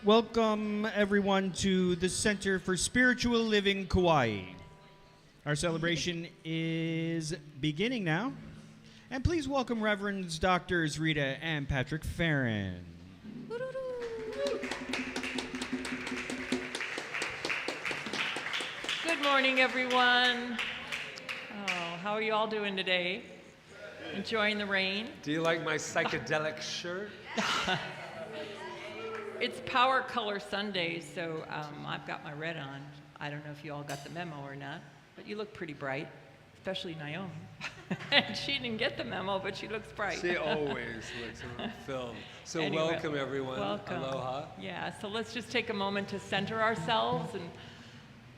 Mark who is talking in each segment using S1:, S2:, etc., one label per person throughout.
S1: Welcome, everyone, to the Center for Spiritual Living Kauai. Our celebration is beginning now. And please welcome Reverends Doctors Rita and Patrick Feren.
S2: Good morning, everyone. Oh, how are you all doing today? Enjoying the rain?
S3: Do you like my psychedelic shirt?
S2: It's Power Color Sunday, so I've got my red on. I don't know if you all got the memo or not, but you look pretty bright, especially Naomi. And she didn't get the memo, but she looks bright.
S3: She always looks on film. So
S2: Anyway,
S3: welcome, everyone.
S2: Welcome.
S3: Aloha.
S2: Yeah, so let's just take a moment to center ourselves and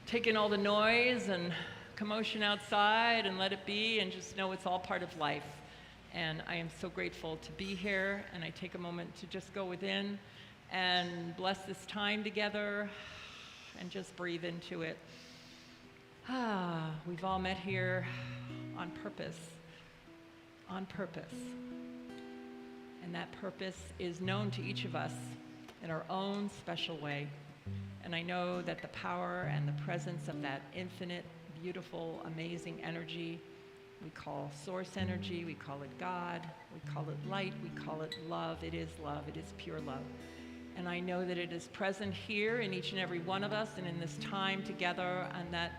S2: take in all the noise and commotion outside and let it be and just know it's all part of life. And I am so grateful to be here, and I take a moment to just go within and bless this time together and just breathe into it. We've all met here on purpose. And that purpose is known to each of us in our own special way. And I know that the power and the presence of that infinite, beautiful, amazing energy we call source energy, we call it God, we call it light, we call it love. It is love, it is pure love. And I know that it is present here in each and every one of us and in this time together, and that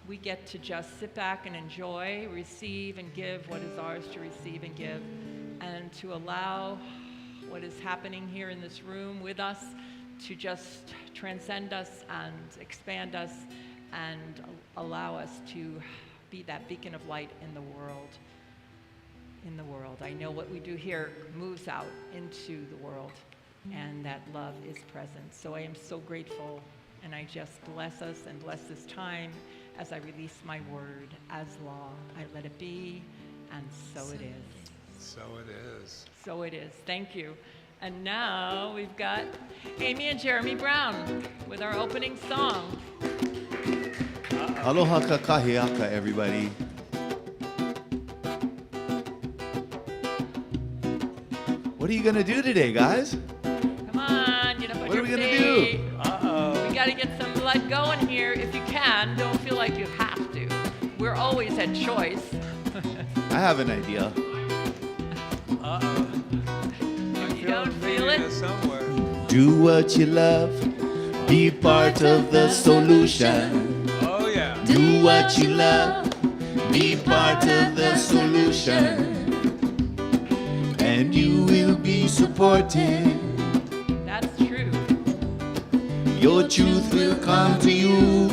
S2: we get to just sit back and enjoy, receive and give what is ours to receive and give, and to allow what is happening here in this room with us to just transcend us and expand us and allow us to be that beacon of light in the world. I know what we do here moves out into the world, and that love is present. So I am so grateful, and I just bless us and bless this time as I release my word as law. I let it be, and so it is.
S3: So it is.
S2: So it is. Thank you. And now we've got Amy and Jeremy Brown with our opening song.
S4: Aloha kakahiaka, everybody. What are you gonna do today, guys?
S2: Come on, get up on
S4: What
S2: your
S4: are we gonna
S2: feet.
S4: do?
S3: Uh-oh.
S2: We gotta get some blood going here if you can. Don't feel like you have to. We're always at choice.
S4: I have an idea.
S3: Uh-oh.
S2: You don't feel it?
S3: Somewhere.
S4: Do what you love. Be part of the solution.
S3: Oh, yeah.
S4: Do what you love. Be part of the solution. And you will be supported.
S2: That's true.
S4: Your truth will come to you.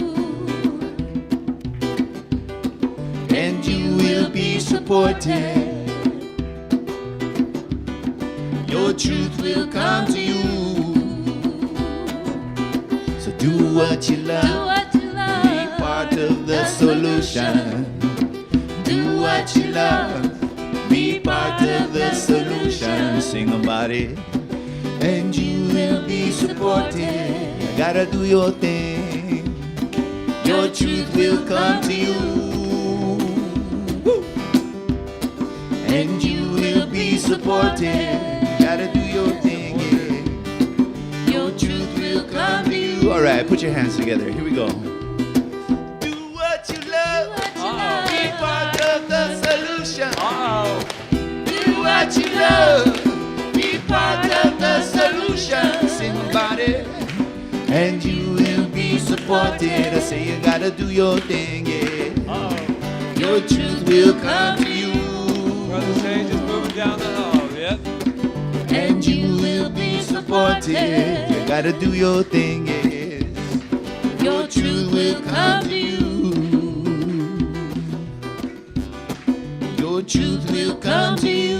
S4: And you will be supported. Your truth will come to you. So do what you love. Be part of the solution. Do what you love. Be part of the solution. Sing about it. And you will be supported. You gotta do your thing. Your truth will come to you. Woo. And you will be supported. Gotta do your thing, yeah. Your truth will come to you. All right, put your hands together. Here we go. Do what you love. Be part of the solution.
S3: Uh-oh.
S4: Do what you love. Be part of the solution. Sing about it. And you will be supported. I say you gotta do your thing, yeah.
S3: Uh-oh.
S4: Your truth will come to you.
S3: Brother Sage is moving down the hall, yep.
S4: And you will be supported. You gotta do your thing, yes. Your truth will come to you. Your truth will come to you.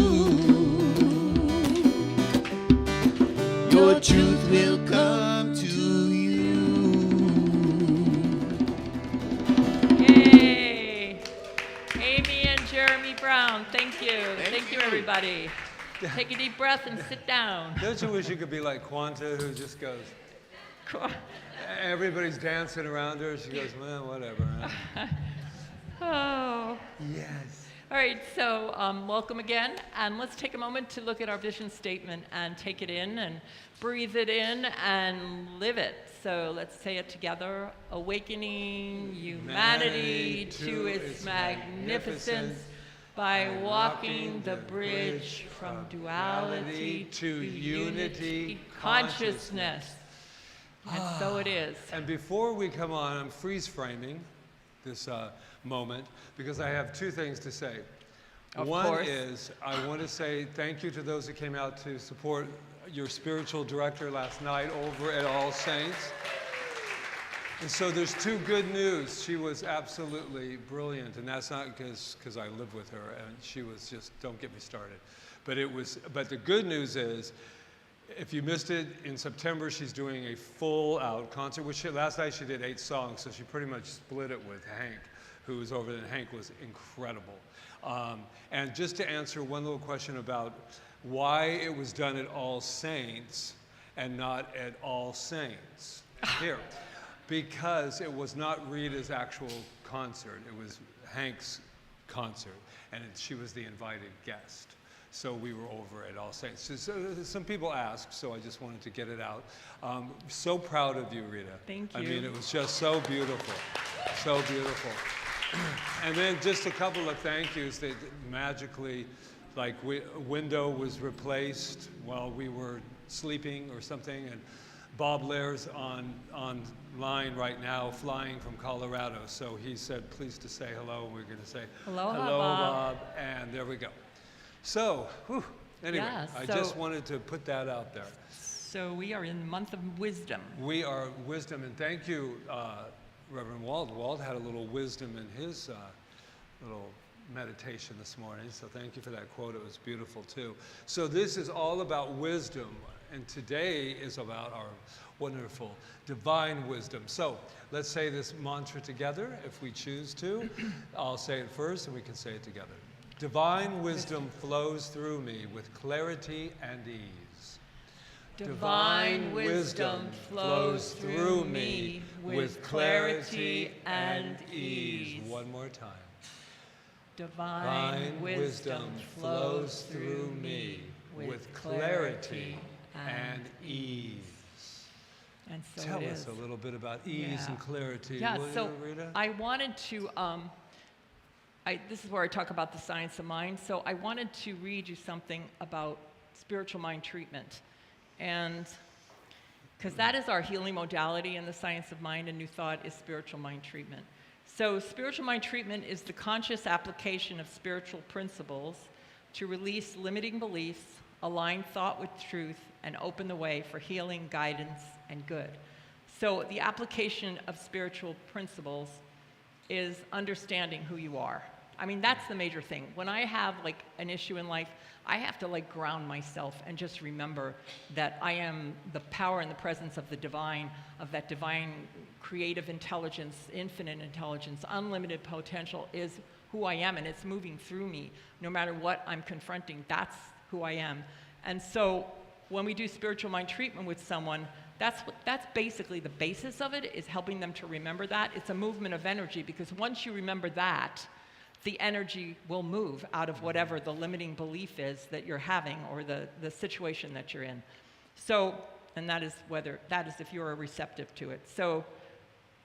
S4: Your truth will come to you.
S2: Yay! Amy and Jeremy Brown, thank you. Thank you, everybody. Take a deep breath and sit down.
S3: Don't you wish you could be like Quanta, who just goes, everybody's dancing around her. She goes, well, whatever. Huh?
S2: Oh.
S3: Yes.
S2: All right, so welcome again, and let's take a moment to look at our vision statement and take it in and breathe it in and live it. So let's say it together. Awakening humanity to its magnificence by walking the bridge from duality to unity consciousness. And so it is.
S3: And before we come on, I'm freeze framing this moment because I have two things to say.
S2: Of
S3: One
S2: course.
S3: is I want to say thank you to those who came out to support your spiritual director last night over at All Saints. And so there's two good news. She was absolutely brilliant, and that's not because I live with her, and she was just, don't get me started. But the good news is, if you missed it, in September she's doing a full-out concert, which last night she did 8 songs, so she pretty much split it with Hank, who was over there, and Hank was incredible. And just to answer one little question about why it was done at All Saints and not at All Saints. Here. Because it was not Rita's actual concert, it was Hank's concert, and she was the invited guest. So we were over at All Saints. So some people asked, so I just wanted to get it out. So proud of you, Rita.
S2: Thank you.
S3: I mean, it was just so beautiful, so beautiful. And then just a couple of thank yous that magically, like a window was replaced while we were sleeping or something, and Bob Lair's online right now, flying from Colorado. So he said, please to say hello. We're going to say,
S2: Aloha,
S3: hello,
S2: Bob.
S3: and there we go. So, anyway,
S2: Yeah,
S3: I
S2: so-
S3: just wanted to put that out there.
S2: So we are in the month of wisdom.
S3: We are wisdom, and thank you, Reverend Wald. Wald had a little wisdom in his little meditation this morning, so thank you for that quote. It was beautiful, too. So this is all about wisdom, and today is about our wonderful divine wisdom. So let's say this mantra together, if we choose to. I'll say it first, and we can say it together. Divine wisdom flows through me with clarity and ease.
S2: Divine wisdom flows through me with clarity and ease.
S3: One more time.
S2: Divine wisdom flows through me with clarity and
S3: ease.
S2: And so
S3: Tell
S2: it
S3: us
S2: is.
S3: a little bit about ease
S2: Yeah.
S3: and clarity,
S2: Yeah,
S3: will
S2: so
S3: you, Rita?
S2: I wanted to, this is where I talk about the science of mind. So I wanted to read you something about spiritual mind treatment. And because that is our healing modality in the science of mind, and New Thought is spiritual mind treatment. So spiritual mind treatment is the conscious application of spiritual principles to release limiting beliefs, align thought with truth, and open the way for healing, guidance, and good. So the application of spiritual principles is understanding who you are. I mean, that's the major thing. When I have like an issue in life, I have to like ground myself and just remember that I am the power and the presence of the divine, of that divine creative intelligence, infinite intelligence, unlimited potential is who I am, and it's moving through me. No matter what I'm confronting, that's who I am. And so when we do spiritual mind treatment with someone, that's basically the basis of it, is helping them to remember that. It's a movement of energy, because once you remember that, the energy will move out of whatever the limiting belief is that you're having, or the situation that you're in. So, and that is if you're receptive to it. So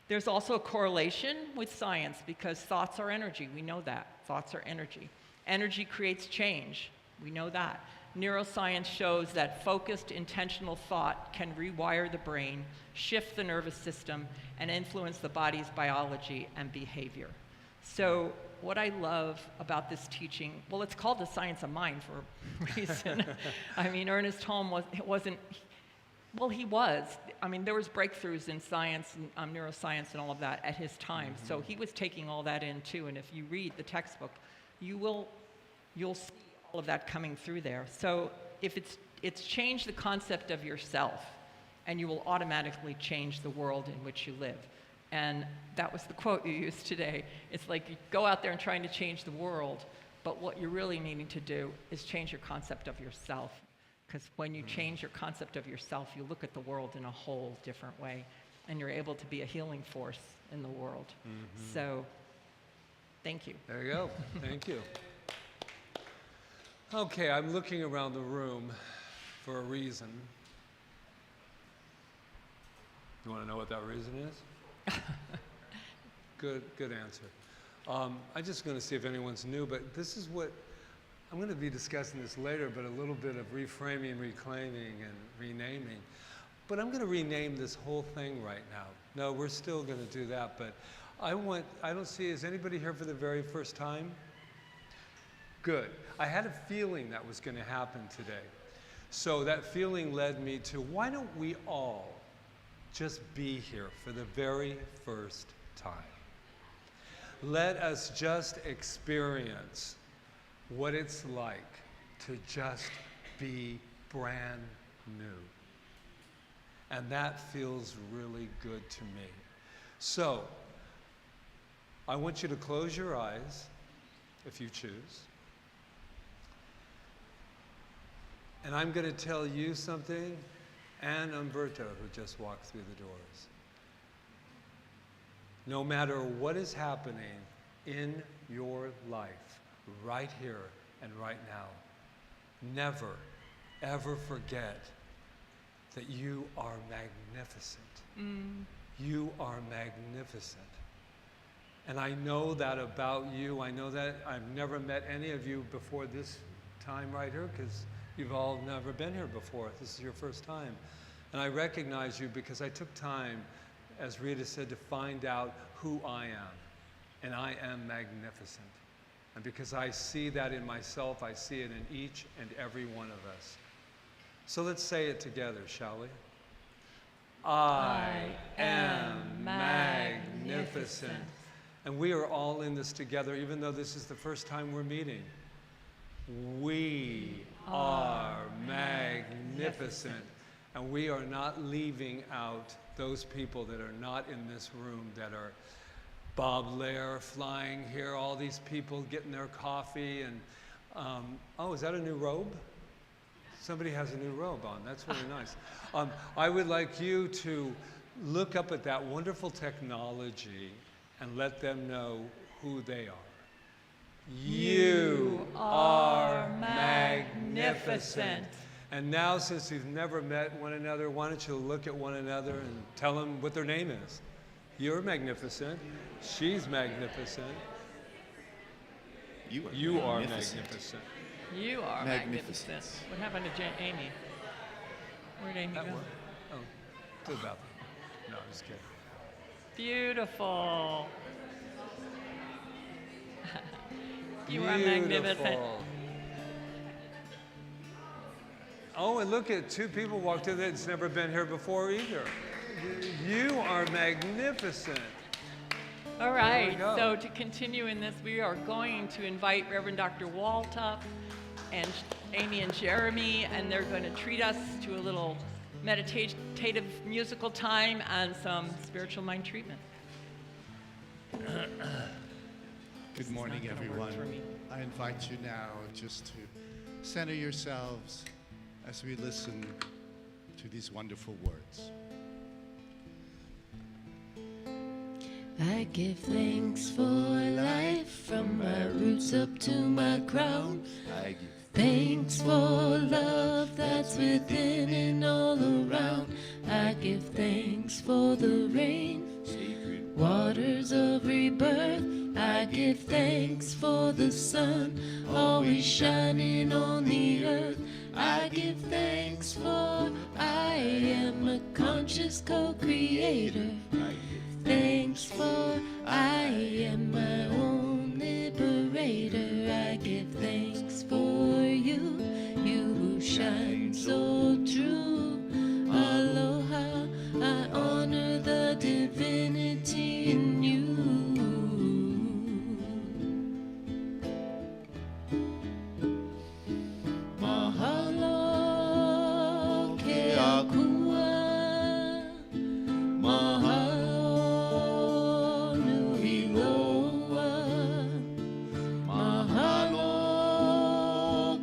S2: there's also a correlation with science, because thoughts are energy. We know that. Thoughts are energy. Energy creates change. We know that. Neuroscience shows that focused, intentional thought can rewire the brain, shift the nervous system, and influence the body's biology and behavior. So what I love about this teaching, well, it's called the science of mind for a reason. I mean, Ernest Holm wasn't, well, he was. I mean, there was breakthroughs in science and neuroscience and all of that at his time. Mm-hmm. So he was taking all that in too. And if you read the textbook, you'll see all of that coming through there. So if it's changed the concept of yourself, and you will automatically change the world in which you live. And that was the quote you used today. It's like you go out there and trying to change the world, but what you're really needing to do is change your concept of yourself. Because when you change your concept of yourself, you look at the world in a whole different way, and you're able to be a healing force in the world. Mm-hmm. So, thank you.
S3: There you go. Thank you. Okay, I'm looking around the room for a reason. You want to know what that reason is? Good answer. I'm just going to see if anyone's new, but this is what, I'm going to be discussing this later, but a little bit of reframing, reclaiming, and renaming. But I'm going to rename this whole thing right now. No, we're still going to do that, but I don't see, is anybody here for the very first time? Good. I had a feeling that was going to happen today. So that feeling led me to, why don't we all just be here for the very first time? Let us just experience what it's like to just be brand new. And that feels really good to me. So, I want you to close your eyes, if you choose. And I'm going to tell you something, and Umberto, who just walked through the doors. No matter what is happening in your life, right here and right now, never, ever forget that you are magnificent. You are magnificent. And I know that about you. I know that I've never met any of you before this time right here, because you've all never been here before. This is your first time. And I recognize you because I took time, as Rita said, to find out who I am. And I am magnificent. And because I see that in myself, I see it in each and every one of us. So let's say it together, shall we? I am magnificent. And we are all in this together, even though this is the first time we're meeting. We are magnificent. And we are not leaving out those people that are not in this room, that are Bob Lair flying here, all these people getting their coffee. And oh, is that a new robe? Somebody has a new robe on. That's really nice. I would like you to look up at that wonderful technology and let them know who they are. You are magnificent. And now, since you've never met one another, why don't you look at one another and tell them what their name is. You're magnificent. She's magnificent. You are magnificent.
S2: You are magnificent. What happened to Amy? Where'd Amy go?
S3: Oh, to the bathroom. No, I'm just kidding.
S2: Beautiful. You are magnificent.
S3: Oh, and look at two people walked in that's never been here before either. You are magnificent.
S2: All right, so to continue in this, we are going to invite Reverend Dr. Walt up and Amy and Jeremy, and they're going to treat us to a little meditative musical time and some spiritual mind treatment.
S5: Good morning, everyone. I invite you now just to center yourselves as we listen to these wonderful words.
S6: I give thanks for life from my roots up to my crown. I give thanks for love that's within and all around. I give thanks for the rain, sacred waters of rebirth. I give thanks for the sun always shining on the earth. I give thanks for I am a conscious co-creator. Thanks for I am my own liberator. I give thanks for you, you who shine so true. Aloha, I honor the divinity in you. Mahalo ke akua, mahalo nui loa, mahalo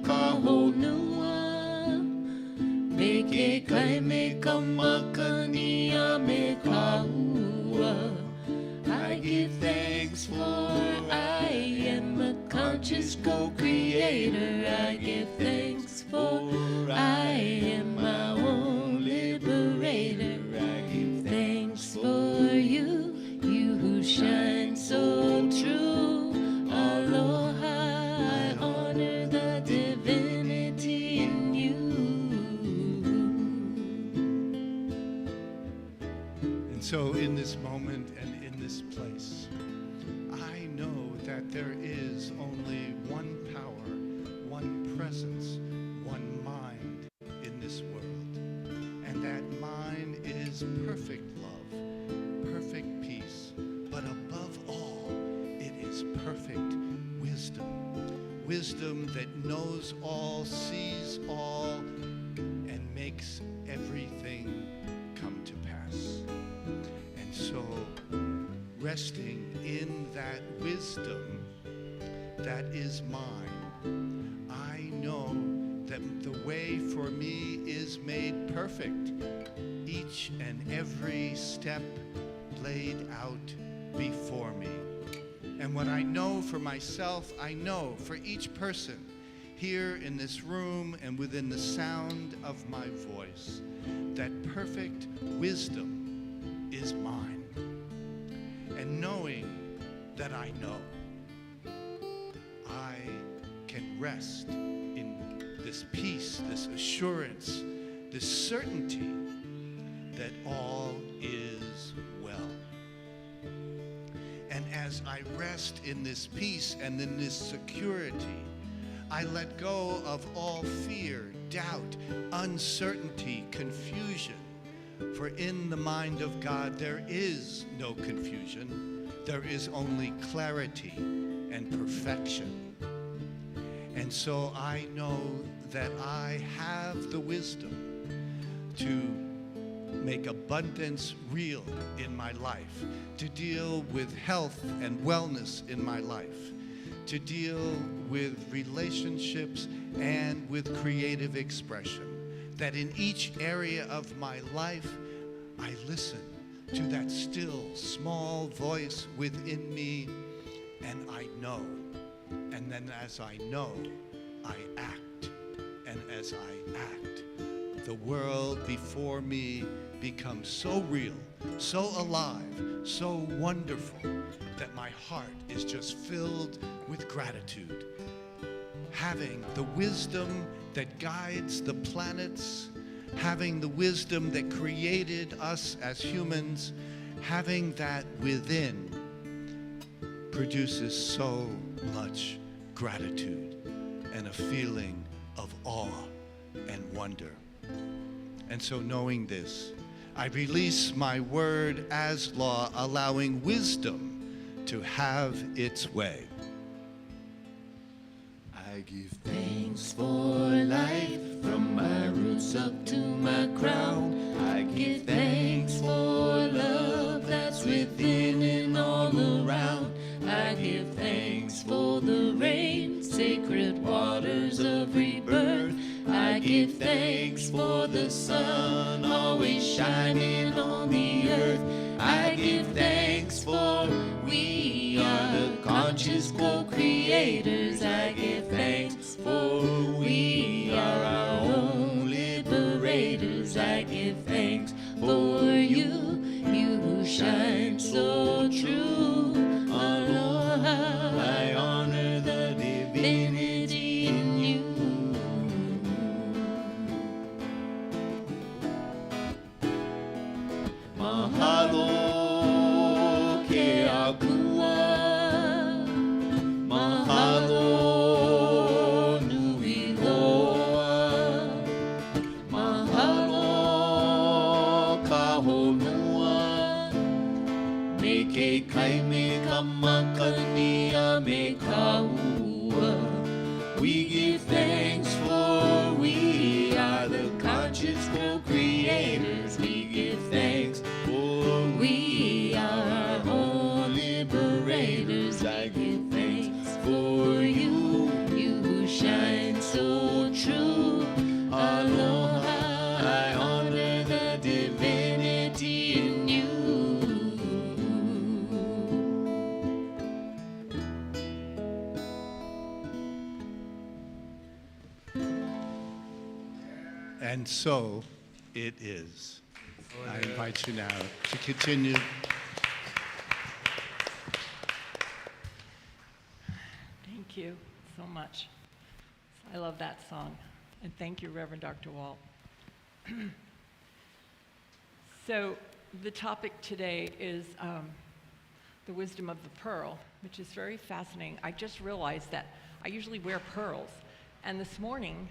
S6: ka honua, me ke kai me kamakani a me kaua. I give thanks for I am a conscious co-creator. I give
S5: And so in this moment and in this place, I know that there is only one power, one presence, one mind in this world. And that mind is perfect love, perfect peace, but above all, it is perfect wisdom. Wisdom that knows all, sees all, and makes everything come to pass. And so, resting in that wisdom that is mine, I know that the way for me is made perfect. Each and every step laid out before me. And what I know for myself, I know for each person here in this room and within the sound of my voice, that perfect wisdom is mine. And knowing that I know, I can rest in this peace, this assurance, this certainty that all is well. And as I rest in this peace and in this security, I let go of all fear, doubt, uncertainty, confusion. For in the mind of God, there is no confusion. There is only clarity and perfection. And so I know that I have the wisdom to make abundance real in my life, to deal with health and wellness in my life, to deal with relationships and with creative expression. That in each area of my life, I listen to that still small voice within me, and I know. And then as I know, I act. And as I act, the world before me becomes so real, so alive, so wonderful, that my heart is just filled with gratitude. Having the wisdom that guides the planets, having the wisdom that created us as humans, having that within produces so much gratitude and a feeling of awe and wonder. And so knowing this, I release my word as law, allowing wisdom to have its way.
S4: I give thanks for life from my roots up to my crown. I give thanks for love that's within and all around. I give thanks for the rain, sacred waters of rebirth. I give thanks for the sun always shining on the earth. I give thanks for we are the conscious co-creators. I give thanks for we are our own liberators. I give thanks for you, you who shine so true. Aloha, I honor the divinity in you. Mahalo ke akua, mahalo nui loa, mahalo ka honua, me ke kai me ka makania me ka ua. We give thanks for we are the conscious co-creators. We give thanks for we are our own liberators. I give thanks for you, you who shine so true. Aloha, I honor the divinity in you.
S5: And so it is. I invite you now to continue.
S2: Thank you so much. I love that song. And thank you, Reverend Dr. Walt. So the topic today is the wisdom of the pearl, which is very fascinating. I just realized that I usually wear pearls, and this morning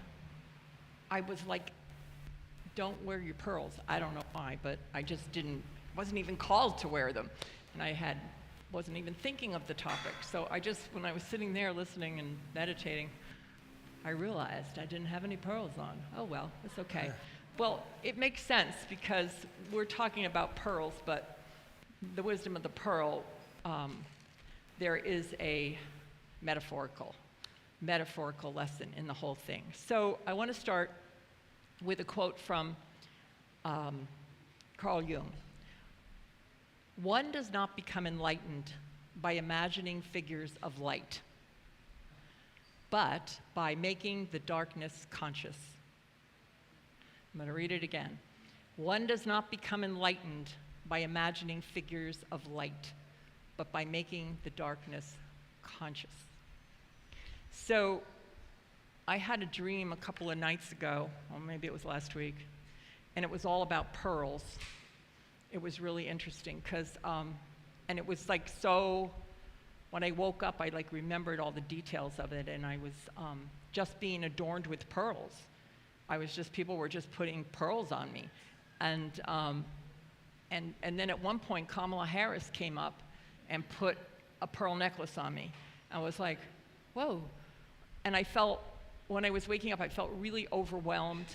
S2: I was like, don't wear your pearls. I don't know why, but I just wasn't even called to wear them, and wasn't even thinking of the topic. So when I was sitting there listening and meditating, I realized I didn't have any pearls on. Oh well, it's okay. Well, it makes sense because we're talking about pearls, but the wisdom of the pearl, there is a metaphorical lesson in the whole thing. So I want to start with a quote from Carl Jung. One does not become enlightened by imagining figures of light, but by making the darkness conscious. I'm going to read it again. One does not become enlightened by imagining figures of light, but by making the darkness conscious. So I had a dream a couple of nights ago, or maybe it was last week, and it was all about pearls. It was really interesting because, and it was like so, when I woke up, I like remembered all the details of it, and I was just being adorned with pearls. People were just putting pearls on me. And then at one point, Kamala Harris came up and put a pearl necklace on me. I was like, whoa. And when I was waking up, I felt really overwhelmed,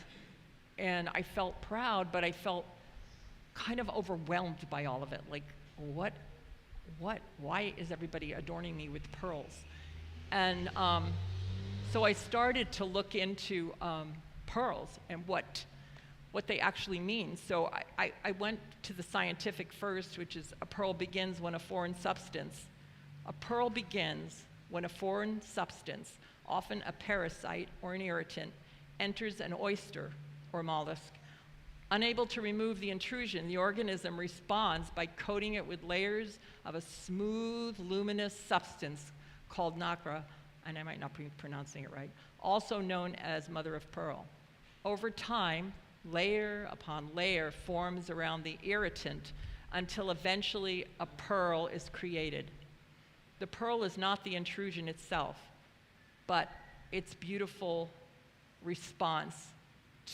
S2: and I felt proud, but I felt kind of overwhelmed by all of it. Like, why is everybody adorning me with pearls? And so I started to look into pearls and what they actually mean. So I went to the scientific first, which is a pearl begins when a foreign substance, often a parasite or an irritant, enters an oyster or mollusk. Unable to remove the intrusion, the organism responds by coating it with layers of a smooth, luminous substance called nacre, and I might not be pronouncing it right, also known as mother of pearl. Over time, layer upon layer forms around the irritant until eventually a pearl is created. The pearl is not the intrusion itself, but its beautiful response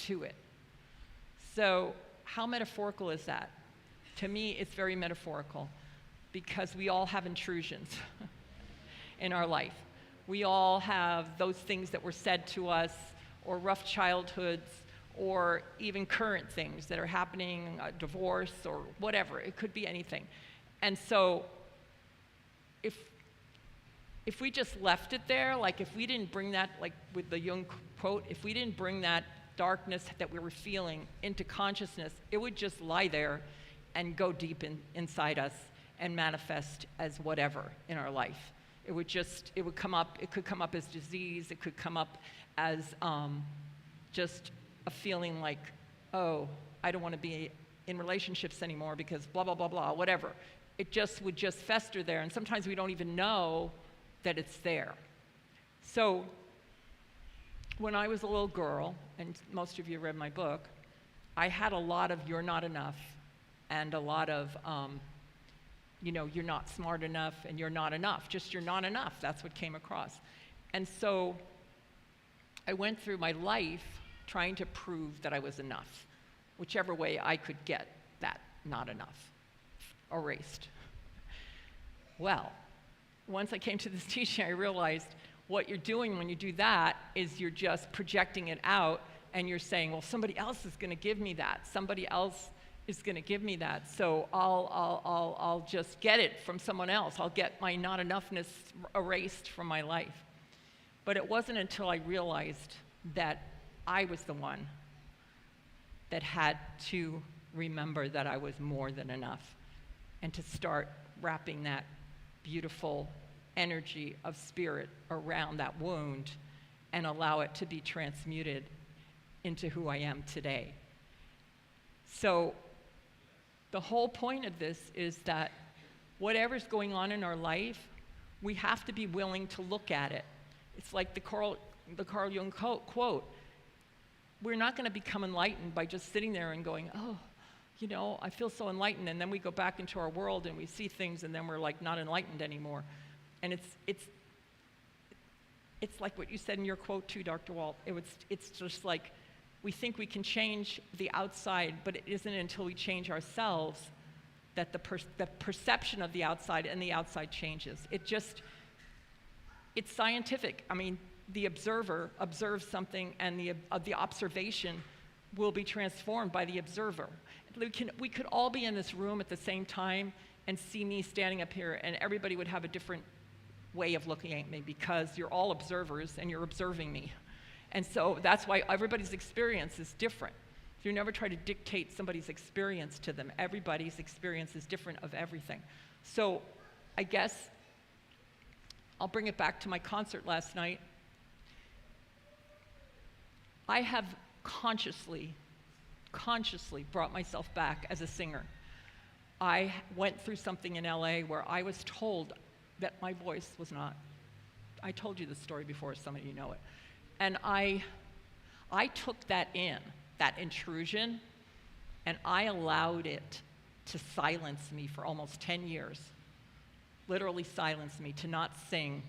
S2: to it. So how metaphorical is that? To me, it's very metaphorical because we all have intrusions in our life. We all have those things that were said to us, or rough childhoods, or even current things that are happening, a divorce or whatever. It could be anything. And so if we just left it there, like if we didn't bring that, like with the Jung quote, if we didn't bring that darkness that we were feeling into consciousness, it would just lie there and go deep inside us and manifest as whatever in our life. It could come up as disease, it could come up as just a feeling like, oh, I don't want to be in relationships anymore because blah, blah, blah, blah, whatever. It would just fester there, and sometimes we don't even know that it's there. So when I was a little girl, and most of you read my book, I had a lot of you're not enough, and a lot of, you're not smart enough, and you're not enough. Just you're not enough. That's what came across. And so I went through my life trying to prove that I was enough, whichever way I could get that not enough erased. Well, once I came to this teaching, I realized what you're doing when you do that is you're just projecting it out, and you're saying, well, somebody else is going to give me that. Somebody else is going to give me that. So I'll just get it from someone else. I'll get my not enoughness erased from my life. But it wasn't until I realized that I was the one that had to remember that I was more than enough, and to start wrapping that beautiful energy of spirit around that wound and allow it to be transmuted into who I am today. So the whole point of this is that whatever's going on in our life, we have to be willing to look at it. It's like the Carl Jung quote. We're not going to become enlightened by just sitting there and going, oh, you know, I feel so enlightened, and then we go back into our world and we see things, and then we're like not enlightened anymore. And it's like what you said in your quote too, Dr. Walt. It's just like we think we can change the outside, but it isn't until we change ourselves that the perception of the outside and the outside changes. It's scientific. I mean, the observer observes something, and the observation will be transformed by the observer. We could all be in this room at the same time and see me standing up here, and everybody would have a different way of looking at me because you're all observers and you're observing me. And so that's why everybody's experience is different. You never try to dictate somebody's experience to them. Everybody's experience is different of everything. So I guess I'll bring it back to my concert last night. I have consciously brought myself back as a singer. I went through something in LA where I was told that my voice was not. I told you this story before, some of you know it. And I took that in, that intrusion, and I allowed it to silence me for almost 10 years. Literally silence me, to not sing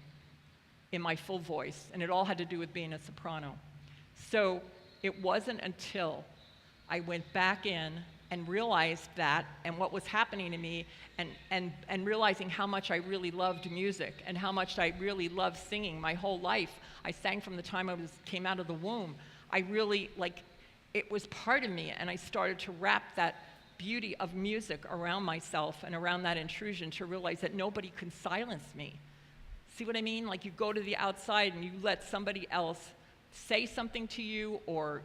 S2: in my full voice, and it all had to do with being a soprano. So it wasn't until I went back in and realized that, and what was happening to me, and realizing how much I really loved music and how much I really loved singing my whole life. I sang from the time I came out of the womb. I really, it was part of me, and I started to wrap that beauty of music around myself and around that intrusion to realize that nobody can silence me. See what I mean? Like, you go to the outside and you let somebody else say something to you or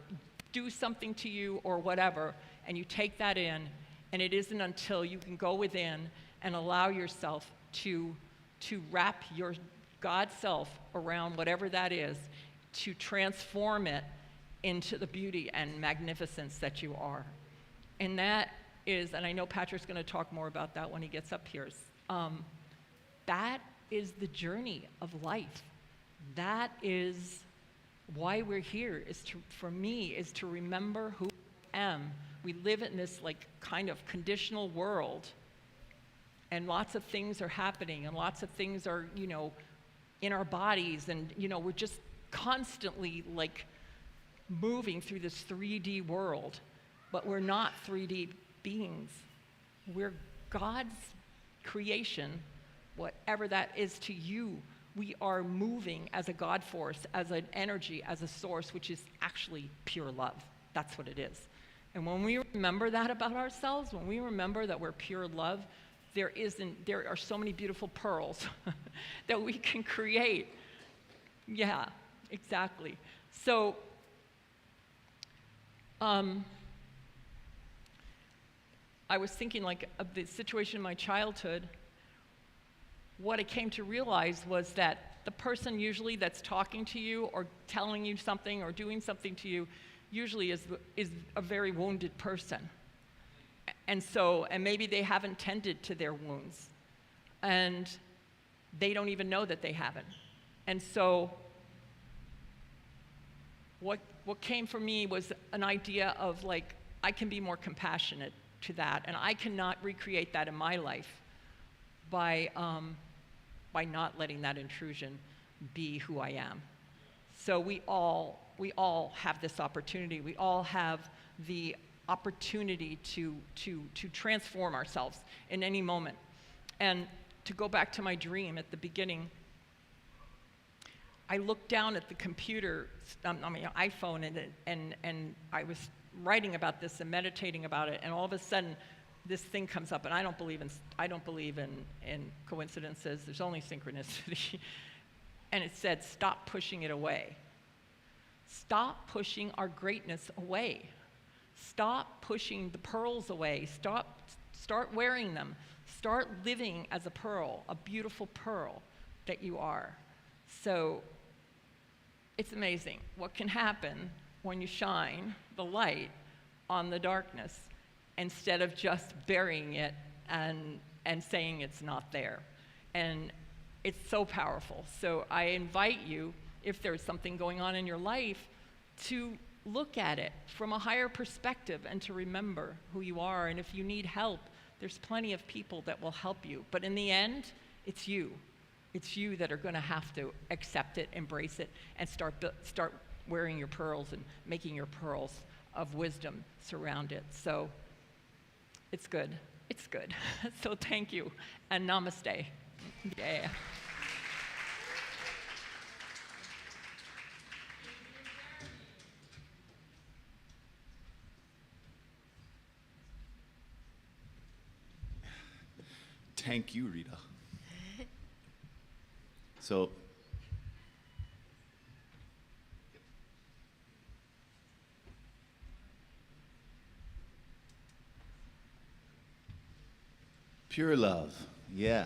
S2: do something to you or whatever, and you take that in, and it isn't until you can go within and allow yourself to wrap your God self around whatever that is, to transform it into the beauty and magnificence that you are. And that is, and I know Patrick's going to talk more about that when he gets up here, that is the journey of life. That is why we're here, for me, is to remember who I am. We live in this kind of conditional world, and lots of things are happening, and lots of things are, in our bodies, and, we're just constantly moving through this 3D world, but we're not 3D beings. We're God's creation, whatever that is to you. We are moving as a God force, as an energy, as a source, which is actually pure love. That's what it is. And when we remember that about ourselves, when we remember that we're pure love, there are so many beautiful pearls that we can create. Yeah, exactly. So, I was thinking of the situation in my childhood. What I came to realize was that the person usually that's talking to you or telling you something or doing something to you usually is a very wounded person. And maybe they haven't tended to their wounds, and they don't even know that they haven't. And so what came for me was an idea of I can be more compassionate to that, and I cannot recreate that in my life by not letting that intrusion be who I am. So we all have this opportunity. We all have the opportunity to transform ourselves in any moment. And to go back to my dream at the beginning, I looked down at the computer, on my iPhone, and I was writing about this and meditating about it, and all of a sudden this thing comes up, and I don't believe in coincidences. There's only synchronicity. And it said, stop pushing it away. Stop pushing our greatness away. Stop pushing the pearls away. Start wearing them. Start living as a pearl, a beautiful pearl that you are. So it's amazing what can happen when you shine the light on the darkness instead of just burying it and saying it's not there. And it's so powerful. So I invite you, if there's something going on in your life, to look at it from a higher perspective and to remember who you are. And if you need help, there's plenty of people that will help you. But in the end, it's you. It's you that are going to have to accept it, embrace it, and start wearing your pearls and making your pearls of wisdom surround it. So it's good. It's good. So thank you, and namaste. Yeah.
S4: Thank you, Rita. So, pure love, yeah.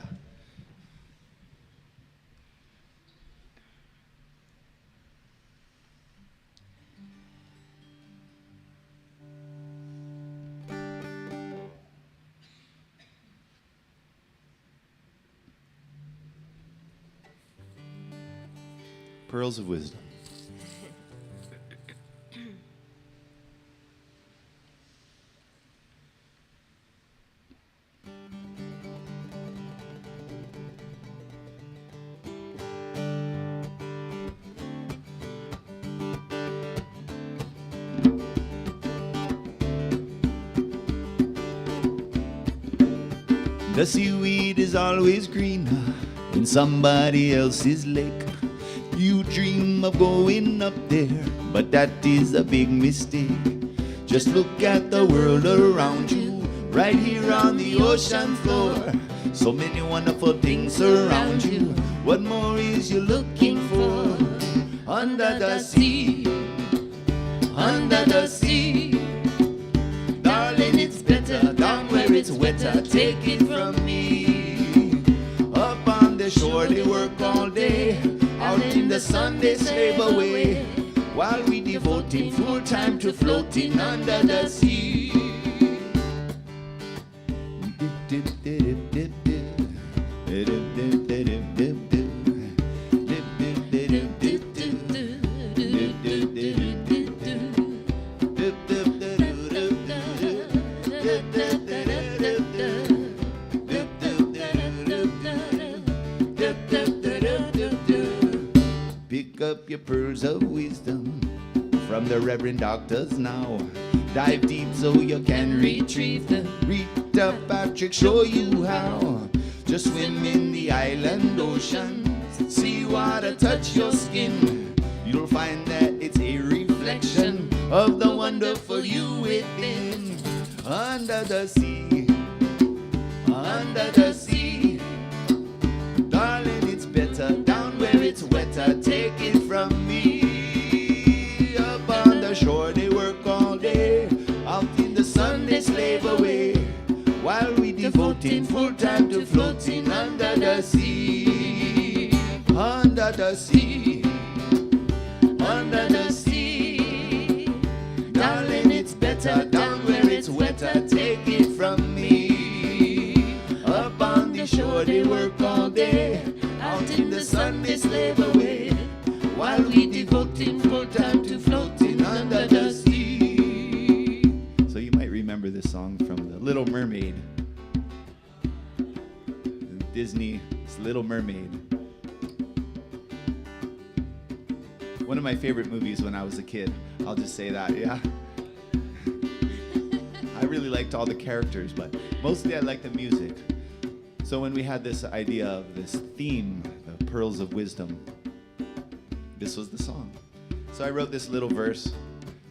S4: Pearls of wisdom. The seaweed is always greener in somebody else's lake. You dream of going up there, but that is a big mistake. Just look at the world around you, right here on the ocean floor. So many wonderful things surround you. What more is you looking for? Under the sea, under the sea. Darling, it's better down where it's wetter. Take it from me. Up on the shore they work all day, out in the sun they slave away, while we devoting full time to floating under the sea. Pick up your pearls of wisdom from the Reverend Doctors now. Dive deep so you can retrieve them. Rita Patrick show you how. Just swim in the island ocean. See water touch your skin. You'll find that it's a reflection of the wonderful you within. Under the sea, under the sea. Darling, it's better down where it's wetter. Take it from me. Up on the shore they work all day, out in the sun they slave away, while we devoting full time to floating under the sea. Under the sea, under the sea. Darling, it's better down where it's wetter. Take it from me. Up on the shore they work all day, out in the sun they slave away, while we devoting full time to floating under the sea. So you might remember this song from The Little Mermaid. Disney's Little Mermaid. One of my favorite movies when I was a kid. I'll just say that, yeah. I really liked all the characters, but mostly I liked the music. So when we had this idea of this theme, the Pearls of Wisdom, this was the song. So I wrote this little verse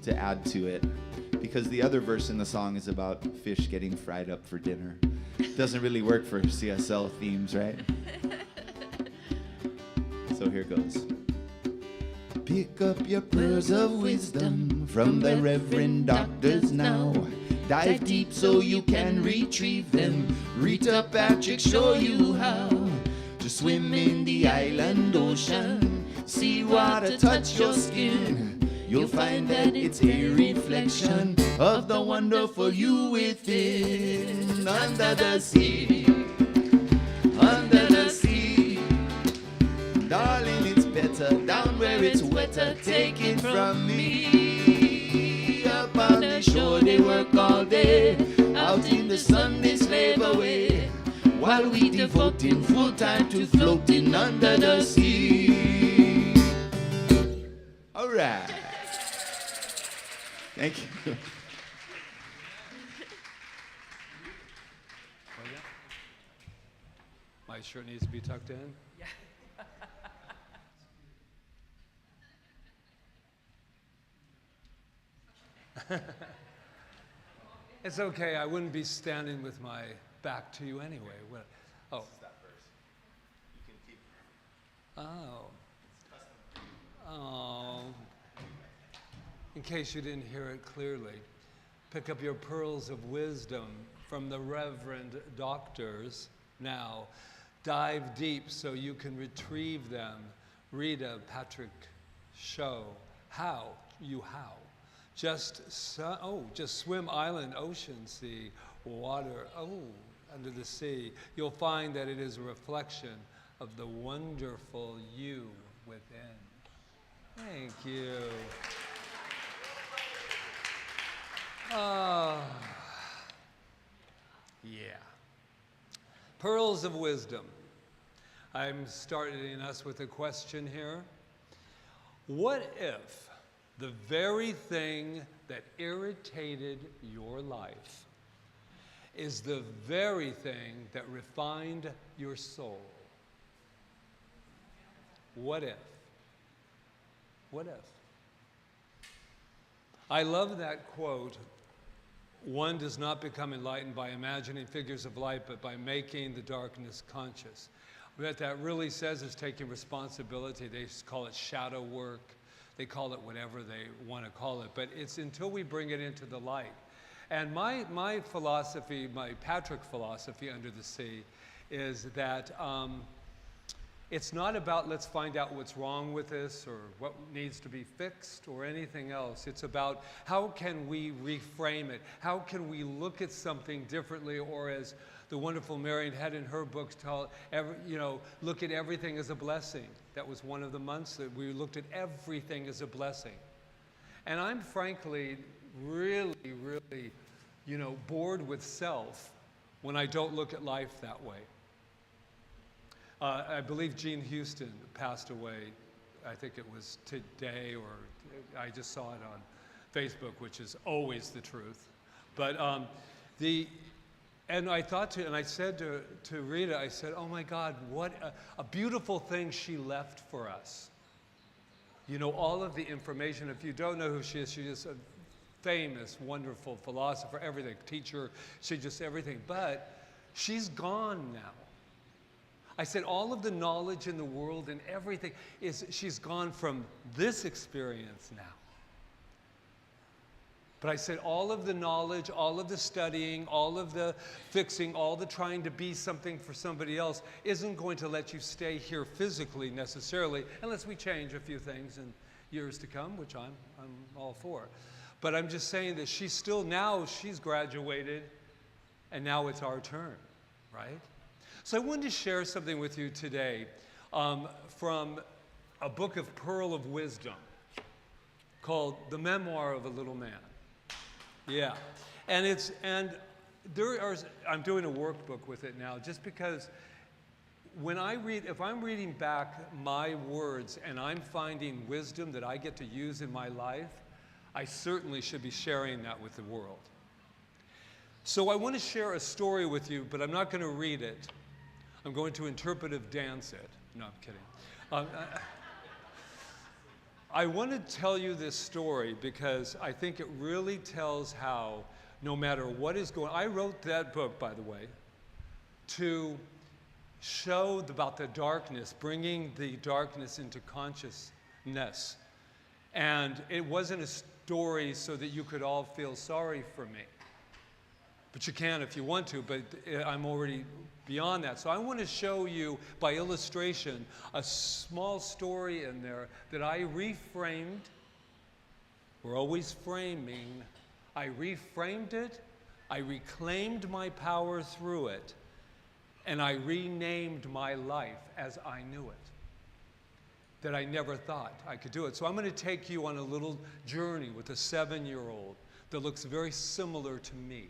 S4: to add to it, because the other verse in the song is about fish getting fried up for dinner. Doesn't really work for CSL themes, right? So here goes. Pick up your pearls of wisdom from the Reverend Doctors now. Dive deep so you can retrieve them. Rita Patrick show you how. Just swim in the island ocean. See water touch your skin. You'll find that it's a reflection of the wonderful you within. Under the sea, under the sea. Darling, it's better down where it's wetter. Take it from me. the shore they work all day. Out in the sun they slave away, while we devoting full time to floating under the sea. All right. Thank you.
S3: My shirt needs to be tucked in. It's okay. I wouldn't be standing with my back to you anyway. What? Oh. Oh. Oh. In case you didn't hear it clearly, pick up your pearls of wisdom from the Reverend Doctors now. Dive deep so you can retrieve them. Rita, Patrick, show how. Just swim island, ocean, sea, water, under the sea. You'll find that it is a reflection of the wonderful you within. Thank you. Yeah. Pearls of wisdom. I'm starting us with a question here. What if the very thing that irritated your life is the very thing that refined your soul? What if? What if? I love that quote. One does not become enlightened by imagining figures of light, but by making the darkness conscious. What that really says is taking responsibility. They call it shadow work. They call it whatever they want to call it. But it's until we bring it into the light. And my philosophy, my Patrick philosophy under the sea, is that it's not about let's find out what's wrong with this or what needs to be fixed or anything else. It's about how can we reframe it? How can we look at something differently, or as the wonderful Marian had in her books, look at everything as a blessing. That was one of the months that we looked at everything as a blessing. And I'm frankly really, really, bored with self when I don't look at life that way. I believe Jean Houston passed away. I think it was today, or I just saw it on Facebook, which is always the truth. But and I thought and I said to Rita, I said, oh my God, what a beautiful thing she left for us. All of the information. If you don't know who she is a famous, wonderful philosopher, everything, teacher, everything. But she's gone now. I said all of the knowledge in the world and everything she's gone from this experience now. But I said all of the knowledge, all of the studying, all of the fixing, all the trying to be something for somebody else isn't going to let you stay here physically necessarily, unless we change a few things in years to come, which I'm all for. But I'm just saying that she's graduated, and now it's our turn, right? So I wanted to share something with you today from a book of Pearl of Wisdom called The Memoir of a Little Man. Yeah, and I'm doing a workbook with it now, just because if I'm reading back my words and I'm finding wisdom that I get to use in my life, I certainly should be sharing that with the world. So I want to share a story with you, but I'm not going to read it. I'm going to interpretive dance it. No, I'm kidding. I want to tell you this story because I think it really tells how, no matter what is going on, I wrote that book, by the way, to show about the darkness, bringing the darkness into consciousness. And it wasn't a story so that you could all feel sorry for me. But you can if you want to, but I'm already beyond that. So I want to show you, by illustration, a small story in there that I reframed. We're always framing. I reframed it, I reclaimed my power through it, and I renamed my life as I knew it. That I never thought I could do it. So I'm going to take you on a little journey with a 7-year-old that looks very similar to me.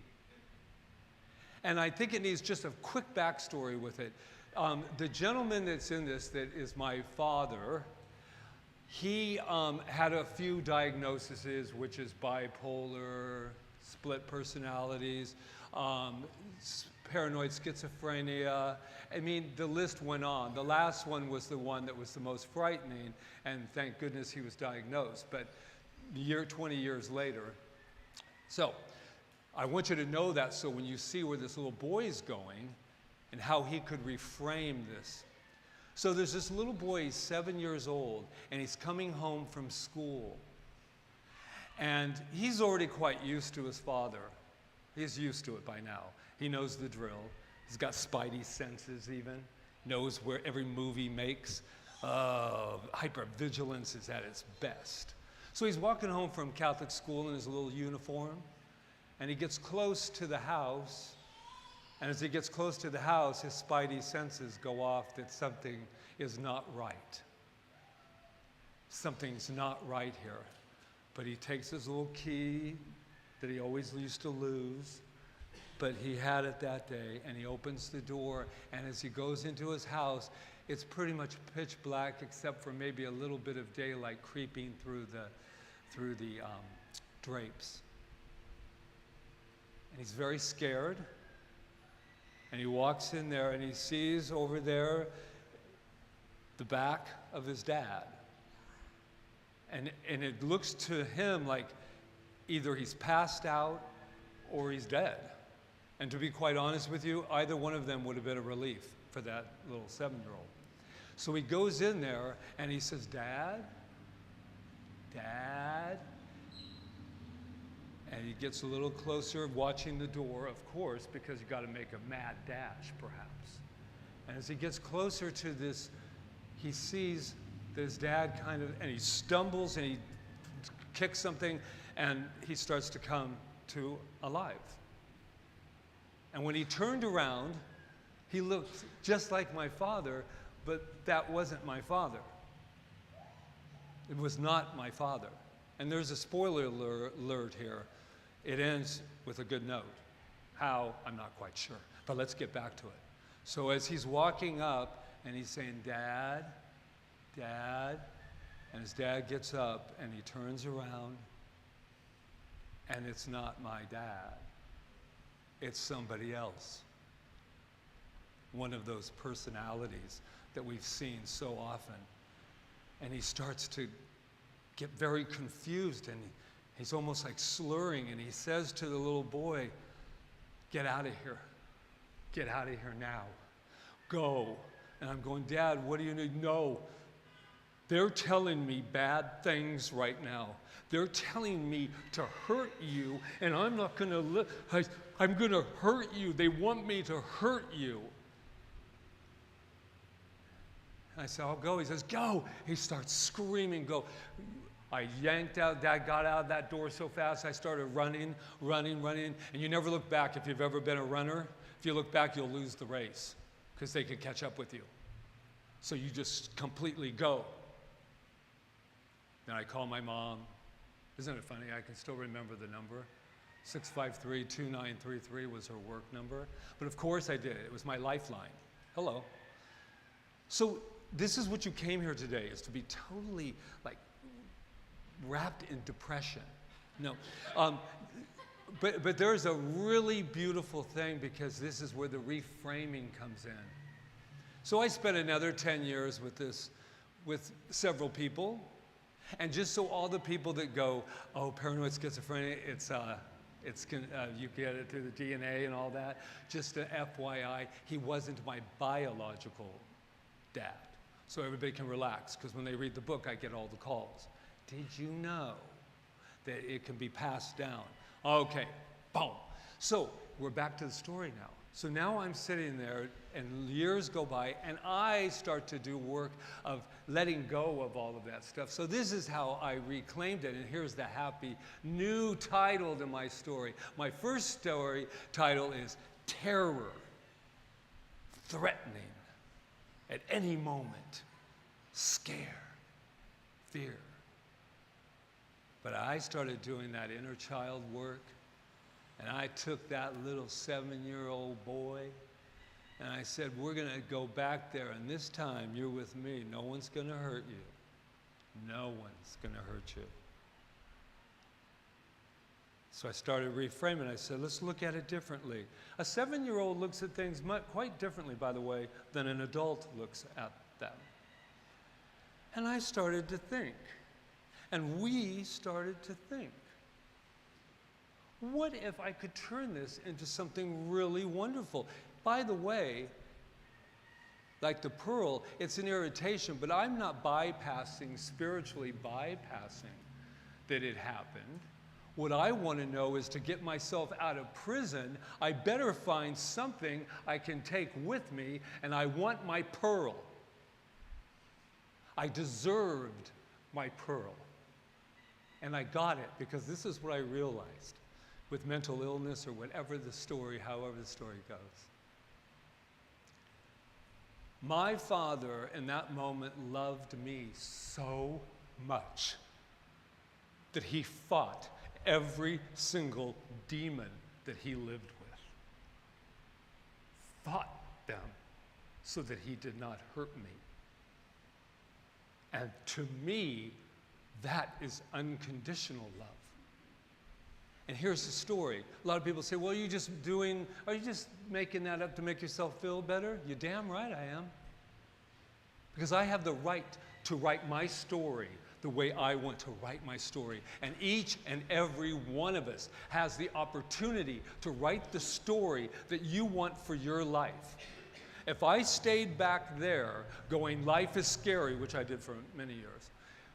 S3: And I think it needs just a quick backstory with it. The gentleman that's in this, that is my father, he had a few diagnoses, which is bipolar, split personalities, paranoid schizophrenia. I mean, the list went on. The last one was the one that was the most frightening, and thank goodness he was diagnosed, but 20 years later. So, I want you to know that, so when you see where this little boy is going and how he could reframe this. So there's this little boy, he's 7 years old, and he's coming home from school. And he's already quite used to his father. He's used to it by now. He knows the drill. He's got spidey senses even, knows where every move he makes. Hypervigilance is at its best. So he's walking home from Catholic school in his little uniform, and he gets close to the house, and as he gets close to the house, his spidey senses go off that something is not right. Something's not right here. But he takes his little key that he always used to lose, but he had it that day, and he opens the door, and as he goes into his house, it's pretty much pitch black except for maybe a little bit of daylight creeping through the drapes. And he's very scared, and he walks in there, and he sees over there the back of his dad. And it looks to him like either he's passed out or he's dead. And to be quite honest with you, either one of them would have been a relief for that little 7-year-old. So he goes in there and he says, "Dad, Dad." And he gets a little closer, watching the door, of course, because you got to make a mad dash, perhaps. And as he gets closer to this, he sees that his dad and he stumbles and he kicks something, and he starts to come to alive. And when he turned around, he looked just like my father, but that wasn't my father. It was not my father. And there's a spoiler alert here. It ends with a good note. How? I'm not quite sure. But let's get back to it. So as he's walking up and he's saying, "Dad, Dad," and his dad gets up and he turns around, and it's not my dad. It's somebody else. One of those personalities that we've seen so often. And he starts to get very confused, and he's almost like slurring, and he says to the little boy, "Get out of here. Get out of here now. Go." And I'm going, "Dad, what do you need?" "No. They're telling me bad things right now. They're telling me to hurt you, and I'm not going to I'm going to hurt you. They want me to hurt you." And I said, "I'll go." He says, "Go." He starts screaming, "Go." I yanked out, Dad got out of that door so fast, I started running. And you never look back if you've ever been a runner. If you look back, you'll lose the race because they could catch up with you. So you just completely go. Then I call my mom. Isn't it funny? I can still remember the number. 653-2933 was her work number. But of course I did. It was my lifeline. Hello. So this is what you came here today, is to be totally wrapped in depression. No. But there's a really beautiful thing, because this is where the reframing comes in. So I spent another 10 years with several people. And just so all the people that go, "Oh, paranoid schizophrenia, you get it through the DNA and all that," just an FYI, he wasn't my biological dad. So everybody can relax, because when they read the book, I get all the calls. Did you know that it can be passed down? Okay, boom. So we're back to the story now. So now I'm sitting there, and years go by, and I start to do work of letting go of all of that stuff. So this is how I reclaimed it, and here's the happy new title to my story. My first story title is Terror, Threatening, at any moment, Scare, Fear. But I started doing that inner child work, and I took that little 7-year-old boy, and I said, we're going to go back there, and this time you're with me. No one's going to hurt you. No one's going to hurt you. So I started reframing. I said, let's look at it differently. A 7-year-old looks at things quite differently, by the way, than an adult looks at them. And I started to think, and we started to think, what if I could turn this into something really wonderful? By the way, like the pearl, it's an irritation, but I'm not spiritually bypassing that it happened. What I want to know is to get myself out of prison, I better find something I can take with me, and I want my pearl. I deserved my pearl. And I got it, because this is what I realized with mental illness or whatever the story, however the story goes. My father in that moment loved me so much that he fought every single demon that he lived with. Fought them so that he did not hurt me. And to me, that is unconditional love. And here's the story. A lot of people say, well, are you just making that up to make yourself feel better? You're damn right I am. Because I have the right to write my story the way I want to write my story. And each and every one of us has the opportunity to write the story that you want for your life. If I stayed back there going, life is scary, which I did for many years.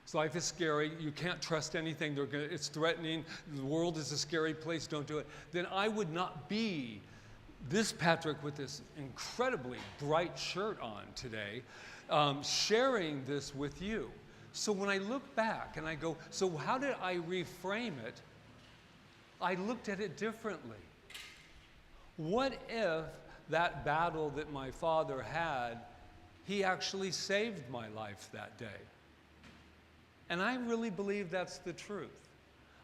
S3: So life is scary, you can't trust anything, it's threatening, the world is a scary place, don't do it. Then I would not be this Patrick with this incredibly bright shirt on today, sharing this with you. So when I look back and I go, so how did I reframe it? I looked at it differently. What if that battle that my father had, he actually saved my life that day? And I really believe that's the truth.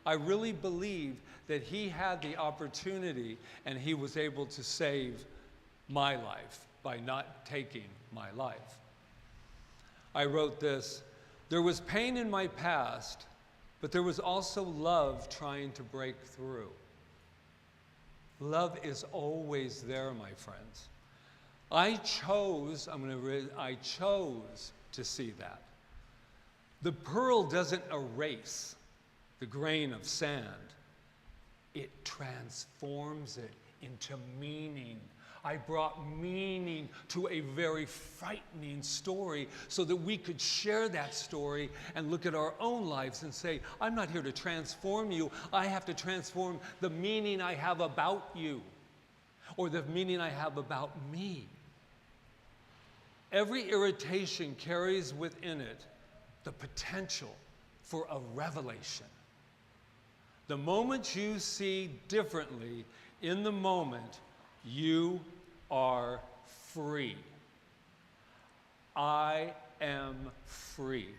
S3: I really believe that he had the opportunity and he was able to save my life by not taking my life. I wrote this: there was pain in my past, but there was also love trying to break through. Love is always there, my friends. I chose to see that. The pearl doesn't erase the grain of sand. It transforms it into meaning. I brought meaning to a very frightening story so that we could share that story and look at our own lives and say, I'm not here to transform you. I have to transform the meaning I have about you, or the meaning I have about me. Every irritation carries within it the potential for a revelation. The moment you see differently, in the moment, you are free. I am free.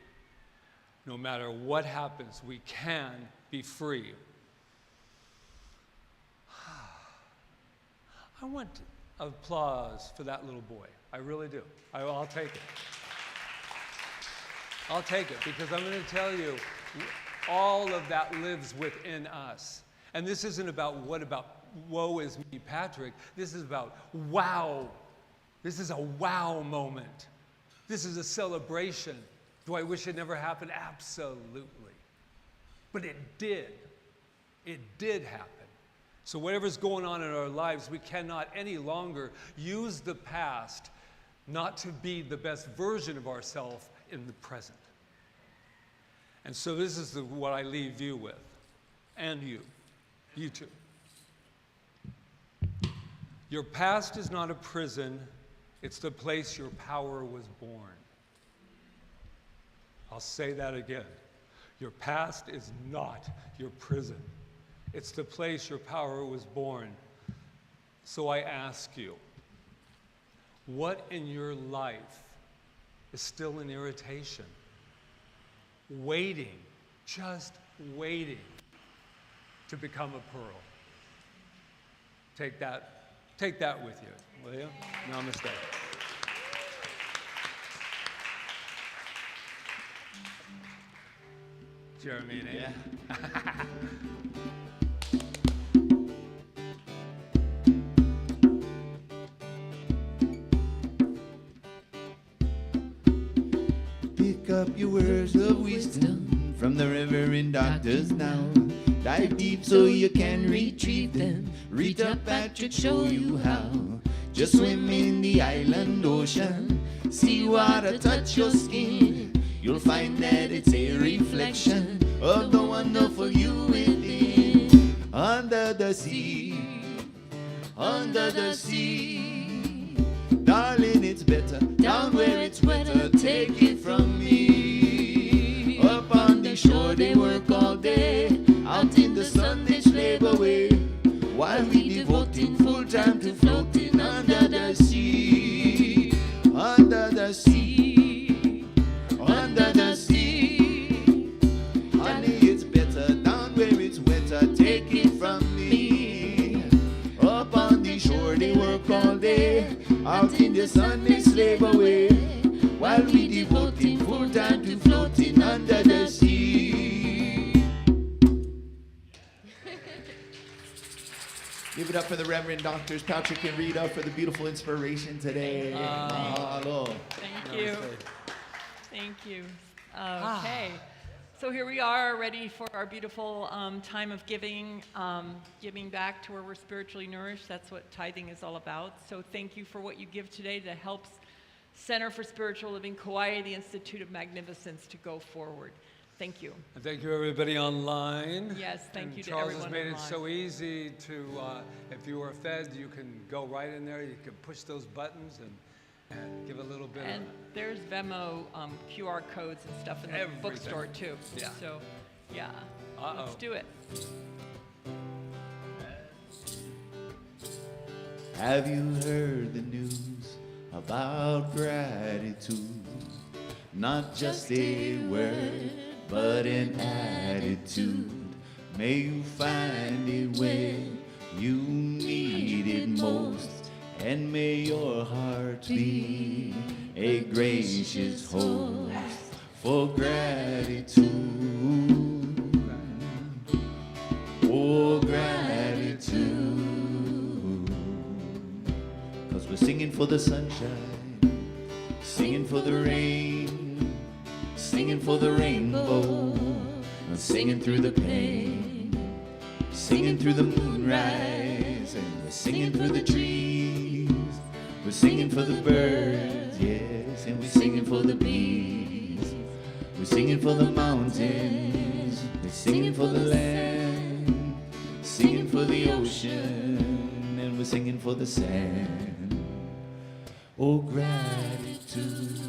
S3: No matter what happens, we can be free. I want applause for that little boy. I really do. I'll take it. I'll take it, because I'm going to tell you, all of that lives within us. And this isn't about woe is me, Patrick. This is about wow. This is a wow moment. This is a celebration. Do I wish it never happened? Absolutely. But it did. It did happen. So whatever's going on in our lives, we cannot any longer use the past not to be the best version of ourselves in the present. And so this is what I leave you with, and you too. Your past is not a prison, it's the place your power was born. I'll say that again. Your past is not your prison, it's the place your power was born. So I ask you, what in your life is still an irritation? Waiting, just waiting to become a pearl. Take that with you, will you? Namaste. Jeremy and Amy.
S4: Yeah. Pick up your words of wisdom from the Reverend Doctors now. Dive deep so you can retrieve them. Rita Patrick show you how. Just swim in the island ocean. See water touch your skin. You'll find that it's a reflection of the wonderful you within. Under the sea, under the sea. Darling, it's better down where it's wetter. Take it from me. Up on the shore they work all day. Out in the sun they slave away. While we devoting full time to floating under the sea. Under the sea. Under the sea. Honey, it's better down where it's wetter. Take it from me. Up on the shore they work all day. Out in the sun they slave away. While we devoting full time to floating under the sea. Give it up for the Reverend Doctors Patrick and Rita for the beautiful inspiration today. Mahalo.
S2: Thank you. Thank you. Okay. So here we are, ready for our beautiful time of giving, giving back to where we're spiritually nourished. That's what tithing is all about. So thank you for what you give today that helps Center for Spiritual Living Kauai, the Institute of Magnificence, to go forward. Thank you.
S3: And thank you, everybody online.
S2: Yes, thank you to
S3: Charles
S2: everyone
S3: has made it
S2: online.
S3: so easy to, if you are fed, you can go right in there. You can push those buttons and give a little bit
S2: And there's Venmo QR codes and stuff in the
S3: Everything.
S2: bookstore too.
S3: Yeah.
S2: So, yeah,
S3: Uh-oh.
S2: let's do it.
S4: Have you heard the news about gratitude? Not just a word, but an attitude. May you find it when you need it most. And may your heart be a gracious host for gratitude. Oh, gratitude. 'Cause we're singing for the sunshine, singing for the rain, singing for the rainbow, singing through the pain, singing through the moonrise, and we're singing through the trees. We're singing for the birds, yes, and we're singing for the bees. We're singing for the mountains, we're singing for the land, singing for the ocean, and we're singing for the sand. Oh, gratitude,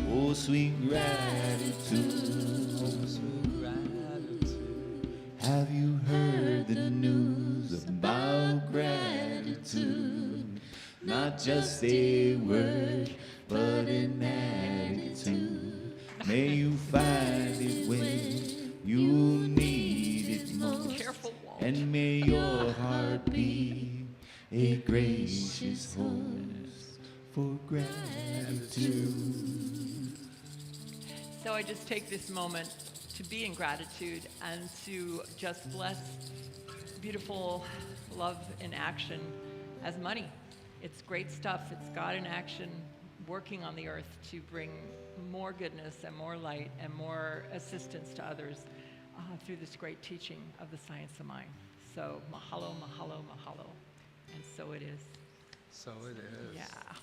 S4: oh, sweet gratitude, oh, sweet gratitude. Have you heard the news about gratitude? Not just a word, but an attitude. May you find it when you need it most.
S2: Careful, Walt.
S4: And may your heart be a gracious host for gratitude.
S2: So I just take this moment to be in gratitude and to just bless beautiful love in action as money. It's great stuff. It's God in action working on the earth to bring more goodness and more light and more assistance to others through this great teaching of the science of mind. So mahalo, mahalo, mahalo. And so it is.
S3: So it is.
S2: Yeah.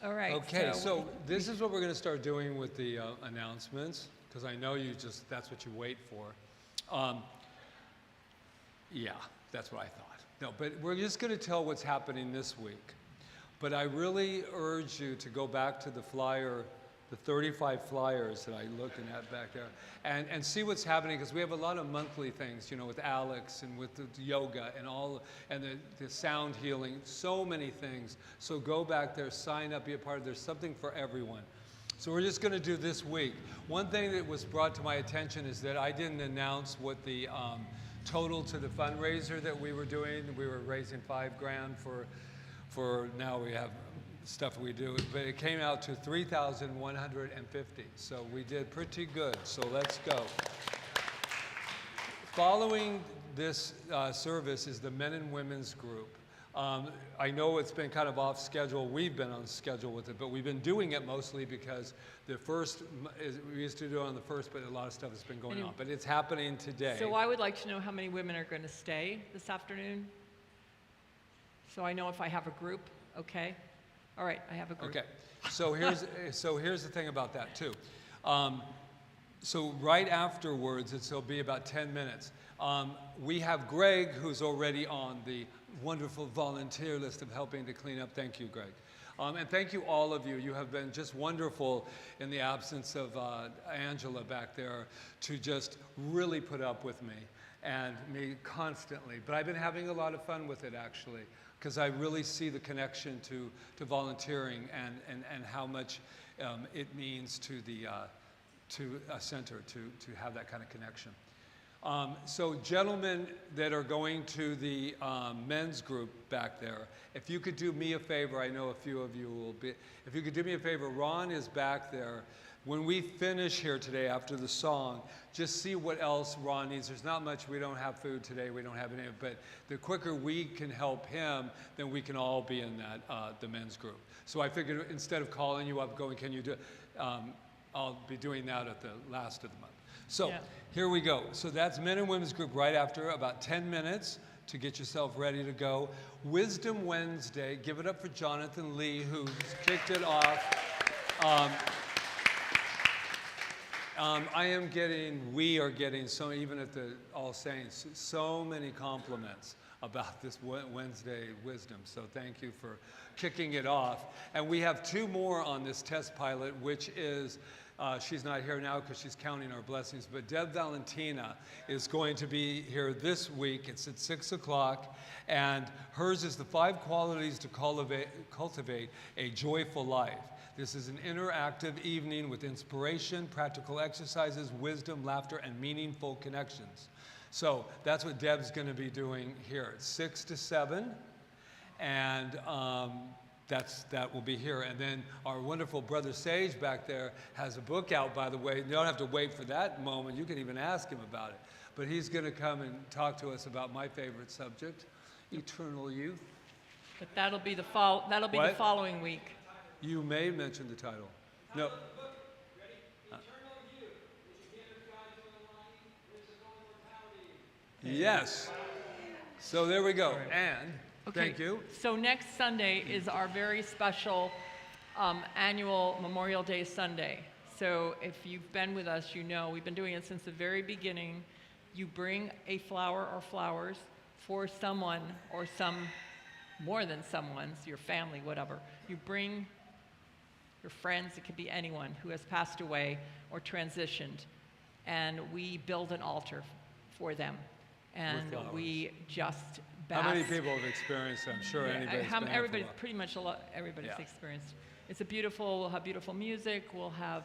S2: All right.
S3: Okay, so this is what we're going to start doing with the announcements, because I know that's what you wait for. Yeah, that's what I thought. No, but we're just going to tell what's happening this week. But I really urge you to go back to the flyer, the 35 flyers that I'm looking at back there, and see what's happening, because we have a lot of monthly things, you know, with Alex and with the yoga and all, and the sound healing, so many things. So go back there, sign up, be a part of it. There's something for everyone. So we're just going to do this week. One thing that was brought to my attention is that I didn't announce what the total to the fundraiser that we were doing. We were raising $5,000 for now we have stuff we do, but it came out to $3,150. So we did pretty good. So let's go. Following this service is the men and women's group. I know it's been kind of off schedule. We've been on schedule with it, but we've been doing it mostly because we used to do it on the first, but a lot of stuff has been going on. But it's happening today.
S2: So I would like to know how many women are going to stay this afternoon. So I know if I have a group, okay? All right, I have a group.
S3: Okay, so here's the thing about that too. So right afterwards, it'll be about 10 minutes. We have Greg, who's already on the wonderful volunteer list of helping to clean up. Thank you, Greg. And thank you, all of you. You have been just wonderful in the absence of Angela back there to just really put up with me and me constantly. But I've been having a lot of fun with it, actually, because I really see the connection to volunteering and how much it means to a center to have that kind of connection. So gentlemen that are going to the men's group back there, if you could do me a favor, I know a few of you will be, if you could do me a favor, Ron is back there. When we finish here today after the song, just see what else Ron needs. There's not much, we don't have food today, we don't have any, but the quicker we can help him, then we can all be in that, the men's group. So I figured instead of calling you up going, can you do it? I'll be doing that at the last of the month. So here we go. So that's men and women's group right after, about 10 minutes to get yourself ready to go. Wisdom Wednesday, give it up for Jonathan Lee, who's kicked it off. We are getting, so even at the All Saints, so many compliments about this Wednesday wisdom. So thank you for kicking it off. And we have 2 more on this test pilot, which is, she's not here now because she's counting our blessings, but Deb Valentina is going to be here this week. It's at 6 o'clock, and hers is the 5 qualities to cultivate a joyful life. This is an interactive evening with inspiration, practical exercises, wisdom, laughter, and meaningful connections. So that's what Deb's going to be doing here. It's 6 to 7, and that will be here. And then our wonderful brother Sage back there has a book out, by the way. You don't have to wait for that moment. You can even ask him about it. But he's going to come and talk to us about my favorite subject, eternal youth.
S2: But that'll be the following week.
S3: You may mention the title. No. Yes. So there we go. And
S2: okay.
S3: Thank you.
S2: So next Sunday is our very special annual Memorial Day Sunday. So if you've been with us, you know we've been doing it since the very beginning. You bring a flower or flowers for someone or some more than someone's, your family, whatever. You bring your friends, it could be anyone who has passed away or transitioned, and we build an altar for them. And we just bask.
S3: How many people have experienced? I'm sure anybody's been
S2: everybody's pretty much everybody's experienced. It's we'll have beautiful music. We'll have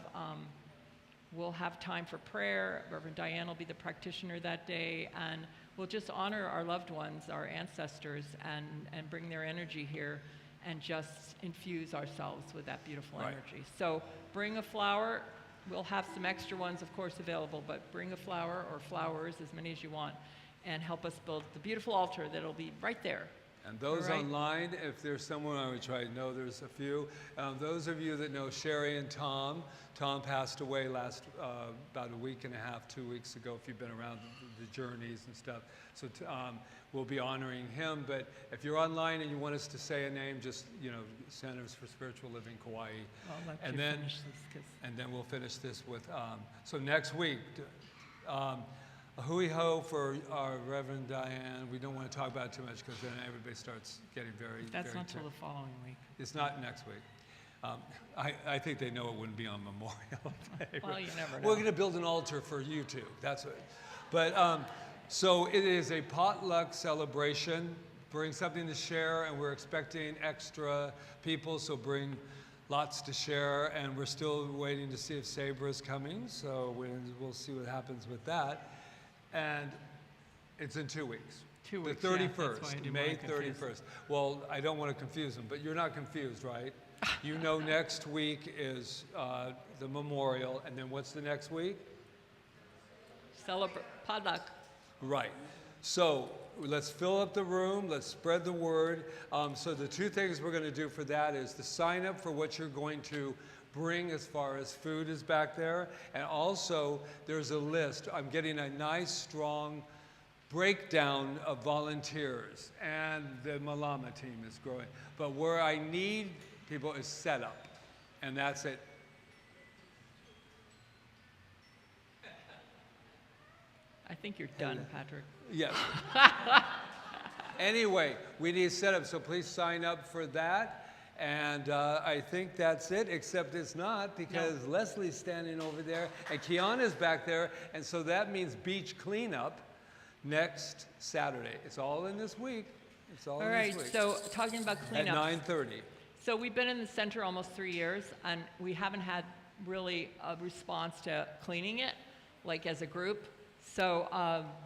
S2: time for prayer. Reverend Diane will be the practitioner that day, and we'll just honor our loved ones, our ancestors, and bring their energy here, and just infuse ourselves with that beautiful energy. So bring a flower. We'll have some extra ones, of course, available, but bring a flower or flowers, as many as you want, and help us build the beautiful altar that'll be right there.
S3: And those online, if there's someone I would try to know, there's a few. Those of you that know Sherry and Tom passed away about a week and a half, 2 weeks ago, if you've been around the journeys and stuff. So we'll be honoring him. But if you're online and you want us to say a name, just, Centers for Spiritual Living Kauai.
S2: I'd like
S3: and
S2: to
S3: then,
S2: finish this.
S3: And then we'll finish this with, so next week, a hui ho for our Reverend Diane. We don't want to talk about it too much because then everybody starts getting very,
S2: That's not till the following week.
S3: It's not next week. I think they know it wouldn't be on Memorial Day.
S2: Well, you never know.
S3: We're going to build an altar for you two. That's it. But so it is a potluck celebration. Bring something to share, and we're expecting extra people. So bring lots to share, and we're still waiting to see if Sabre is coming, so we'll see what happens with that. And it's in 2 weeks.
S2: 2 weeks,
S3: The
S2: yeah, that's why I
S3: 31st,
S2: didn't
S3: May
S2: wanna confuse
S3: 31st. Well, I don't want to confuse them, but you're not confused, right? You know next week is the memorial, and then what's the next week?
S2: Celebrate potluck.
S3: Right. So let's fill up the room. Let's spread the word. So the two things we're going to do for that is to sign up for what you're going to bring as far as food is back there. And also there's a list. I'm getting a nice, strong breakdown of volunteers. And the Malama team is growing. But where I need people is setup. And that's it.
S2: I think you're done, Patrick.
S3: Yes. Anyway, we need setup, so please sign up for that. And I think that's it, except it's not, because Leslie's standing over there, and Kiana's back there, and so that means beach cleanup next Saturday. It's all in this week. It's all in this week.
S2: So talking about
S3: At
S2: cleanup.
S3: 9:30.
S2: So we've been in the center almost 3 years, and we haven't had really a response to cleaning it, like as a group. So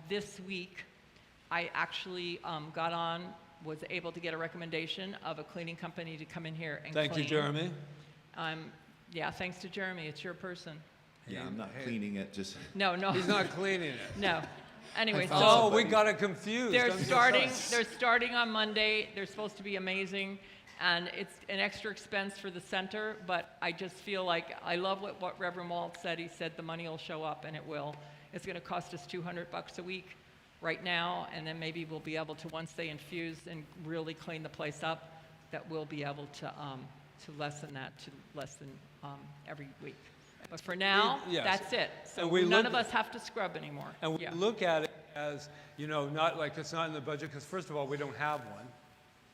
S2: this week, I actually was able to get a recommendation of a cleaning company to come in here and clean.
S3: Thank you, Jeremy.
S2: Yeah, thanks to Jeremy. It's your person.
S4: Yeah, I'm not cleaning it, just...
S2: No.
S3: He's not cleaning it.
S2: No. Anyway,
S3: Oh,
S2: so
S3: we got it confused.
S2: they're
S3: I'm so sorry.
S2: starting on Monday. They're supposed to be amazing, and it's an extra expense for the center, but I just feel like I love what Reverend Walt said. He said the money will show up, and it will. It's going to cost us $200 a week right now, and then maybe we'll be able to, once they infuse and really clean the place up, that we'll be able to lessen that to less than every week. But for now,
S3: Yes.
S2: that's it. So
S3: And we
S2: none
S3: look-
S2: of us have to scrub anymore.
S3: And we
S2: Yeah.
S3: look at it as, not like it's not in the budget, because first of all, we don't have one.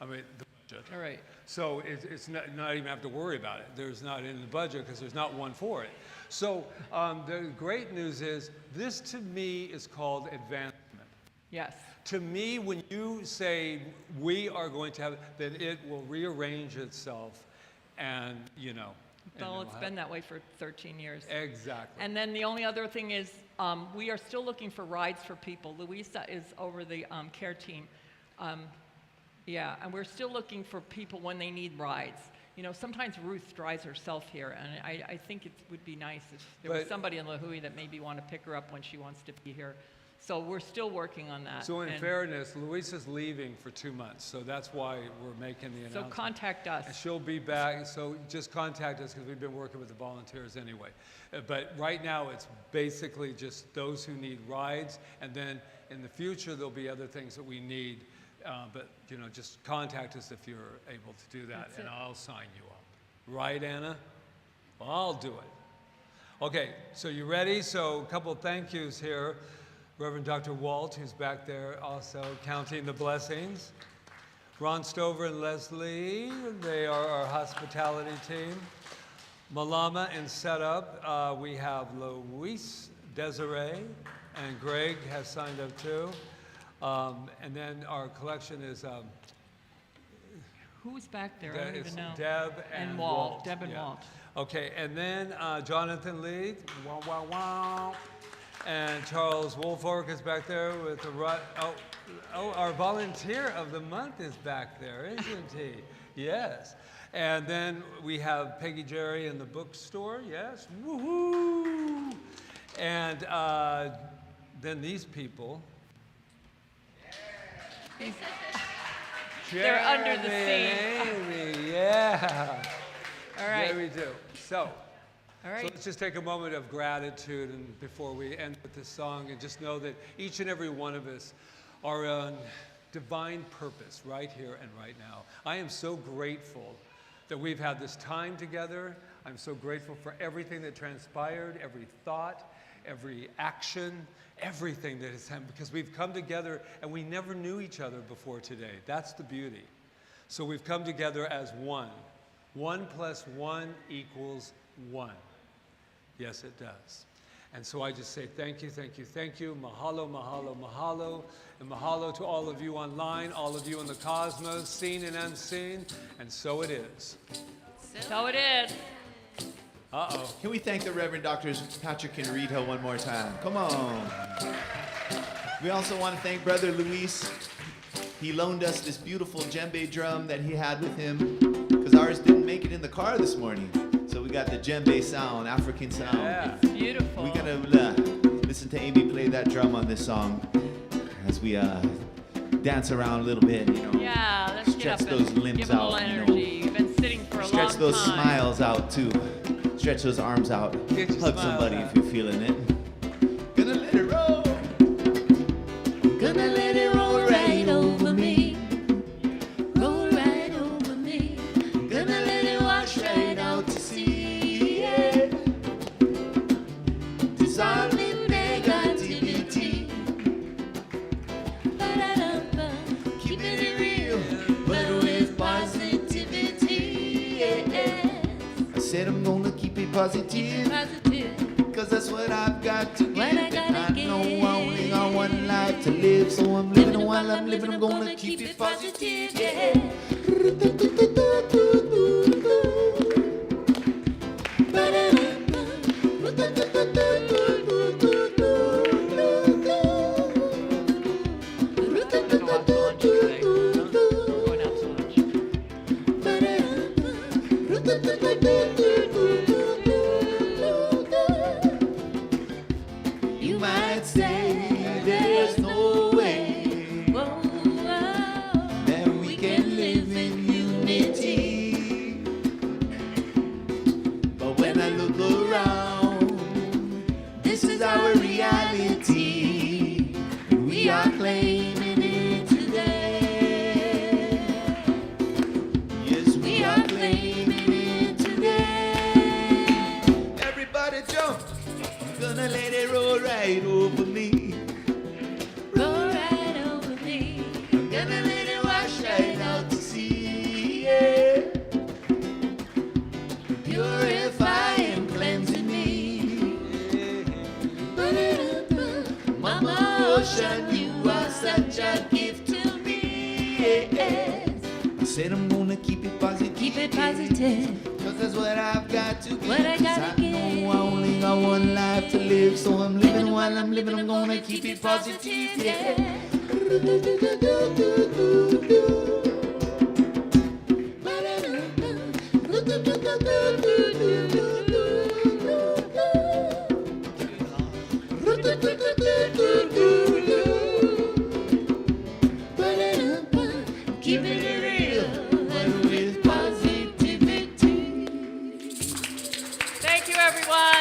S3: I mean, the budget.
S2: All right.
S3: So it's not even have to worry about it. There's not in the budget because there's not one for it. So the great news is this to me is called advancement.
S2: Yes.
S3: To me, when you say we are going to have, then it will rearrange itself and,
S2: Well, it's been that way for 13 years.
S3: Exactly.
S2: And then the only other thing is we are still looking for rides for people. Louisa is over the care team. Yeah, and we're still looking for people when they need rides. Sometimes Ruth drives herself here, and I think it would be nice if there was somebody in La Hui that maybe want to pick her up when she wants to be here. So we're still working on that.
S3: So in
S2: and
S3: fairness, Luisa's leaving for 2 months, so that's why we're making the announcement.
S2: So contact us.
S3: And she'll be back, so just contact us because we've been working with the volunteers anyway. But right now, it's basically just those who need rides, and then in the future, there'll be other things that we need. But, just contact us if you're able to do that, and I'll sign you up. Right, Anna? Well, I'll do it. Okay, so you ready? So a couple of thank yous here. Reverend Dr. Walt, who's back there also counting the blessings. Ron Stover and Leslie, they are our hospitality team. Malama in setup, we have Luis, Desiree, and Greg has signed up too. And then our collection is
S2: Who's back there? I don't
S3: it's
S2: even know.
S3: Deb and
S2: Walt. Deb and
S3: yeah.
S2: Walt.
S3: Okay, and then Jonathan Lee, wow, wow, wow. And Charles Wolfork is back there with the our volunteer of the month is back there, isn't he? Yes. And then we have Peggy Jerry in the bookstore, yes, woohoo! And then these people.
S2: They're under the
S3: Jeremy, Amy, yeah.
S2: All right.
S3: Yeah, we do. So.
S2: All right.
S3: So let's just take a moment of gratitude and before we end with this song, and just know that each and every one of us are on divine purpose right here and right now. I am so grateful that we've had this time together. I'm so grateful for everything that transpired, every thought, every action, everything that has happened, because we've come together and we never knew each other before today. That's the beauty. So we've come together as one. 1 + 1 = 1. Yes, it does. And so I just say thank you, thank you, thank you. Mahalo, mahalo, mahalo. And mahalo to all of you online, all of you in the cosmos, seen and unseen. And so it is.
S2: So it is.
S3: Uh-oh.
S4: Can we thank the Reverend Doctors Patrick and Rita one more time? Come on. We also want to thank Brother Luis. He loaned us this beautiful djembe drum that he had with him because ours didn't make it in the car this morning. So we got the djembe sound, African sound.
S3: Yeah.
S2: It's beautiful.
S4: We're gonna listen to Amy play that drum on this song as we dance around a little bit, you know.
S2: Yeah, let's get
S4: Stretch
S2: up
S4: those
S2: and
S4: limbs
S2: give a little
S4: out, you know.
S2: energy. You've been sitting for a long time.
S4: Stretch those smiles out too. Stretch those arms out.
S3: Get your
S4: Hug
S3: smiles
S4: somebody
S3: out.
S4: if you're feeling it. Gonna let it roll.
S6: Gonna let it roll right over me. Roll right over me. Gonna let it wash right out to sea. Yeah. Dissolving negativity. Ba-da-da-ba. Keeping it real, but with positivity. Yeah.
S4: I said I'm gonna keep it positive,
S6: Positive.
S4: cause that's what I've got to give.
S6: What I gotta
S4: And I know
S6: give.
S4: I only got one life to live, so I'm living while I'm living. I'm gonna keep it positive.
S6: Yeah.
S2: Going out to lunch.
S6: You might say there's no way that we can live in unity.
S4: But when I look around,
S6: This is our reality. We are claiming it today.
S4: yes,
S6: We are claiming it today.
S4: everybody jump. I'm gonna let it roll right over me.
S6: Roll right over me.
S4: I'm gonna let it wash right out to sea. Yeah.
S6: Purifying, cleansing me. Mama Ocean, you are such a gift to me. Yes.
S4: I said I'm gonna keep it positive.
S6: Keep it positive.
S4: Cause that's what I've got to give.
S6: What I gotta
S4: 'Cause
S6: give.
S4: know I only got one life to live, so I'm living while I'm living. I'm gonna keep it positive. Yeah.
S6: Keep it real, but with positivity.
S2: Thank you, everyone.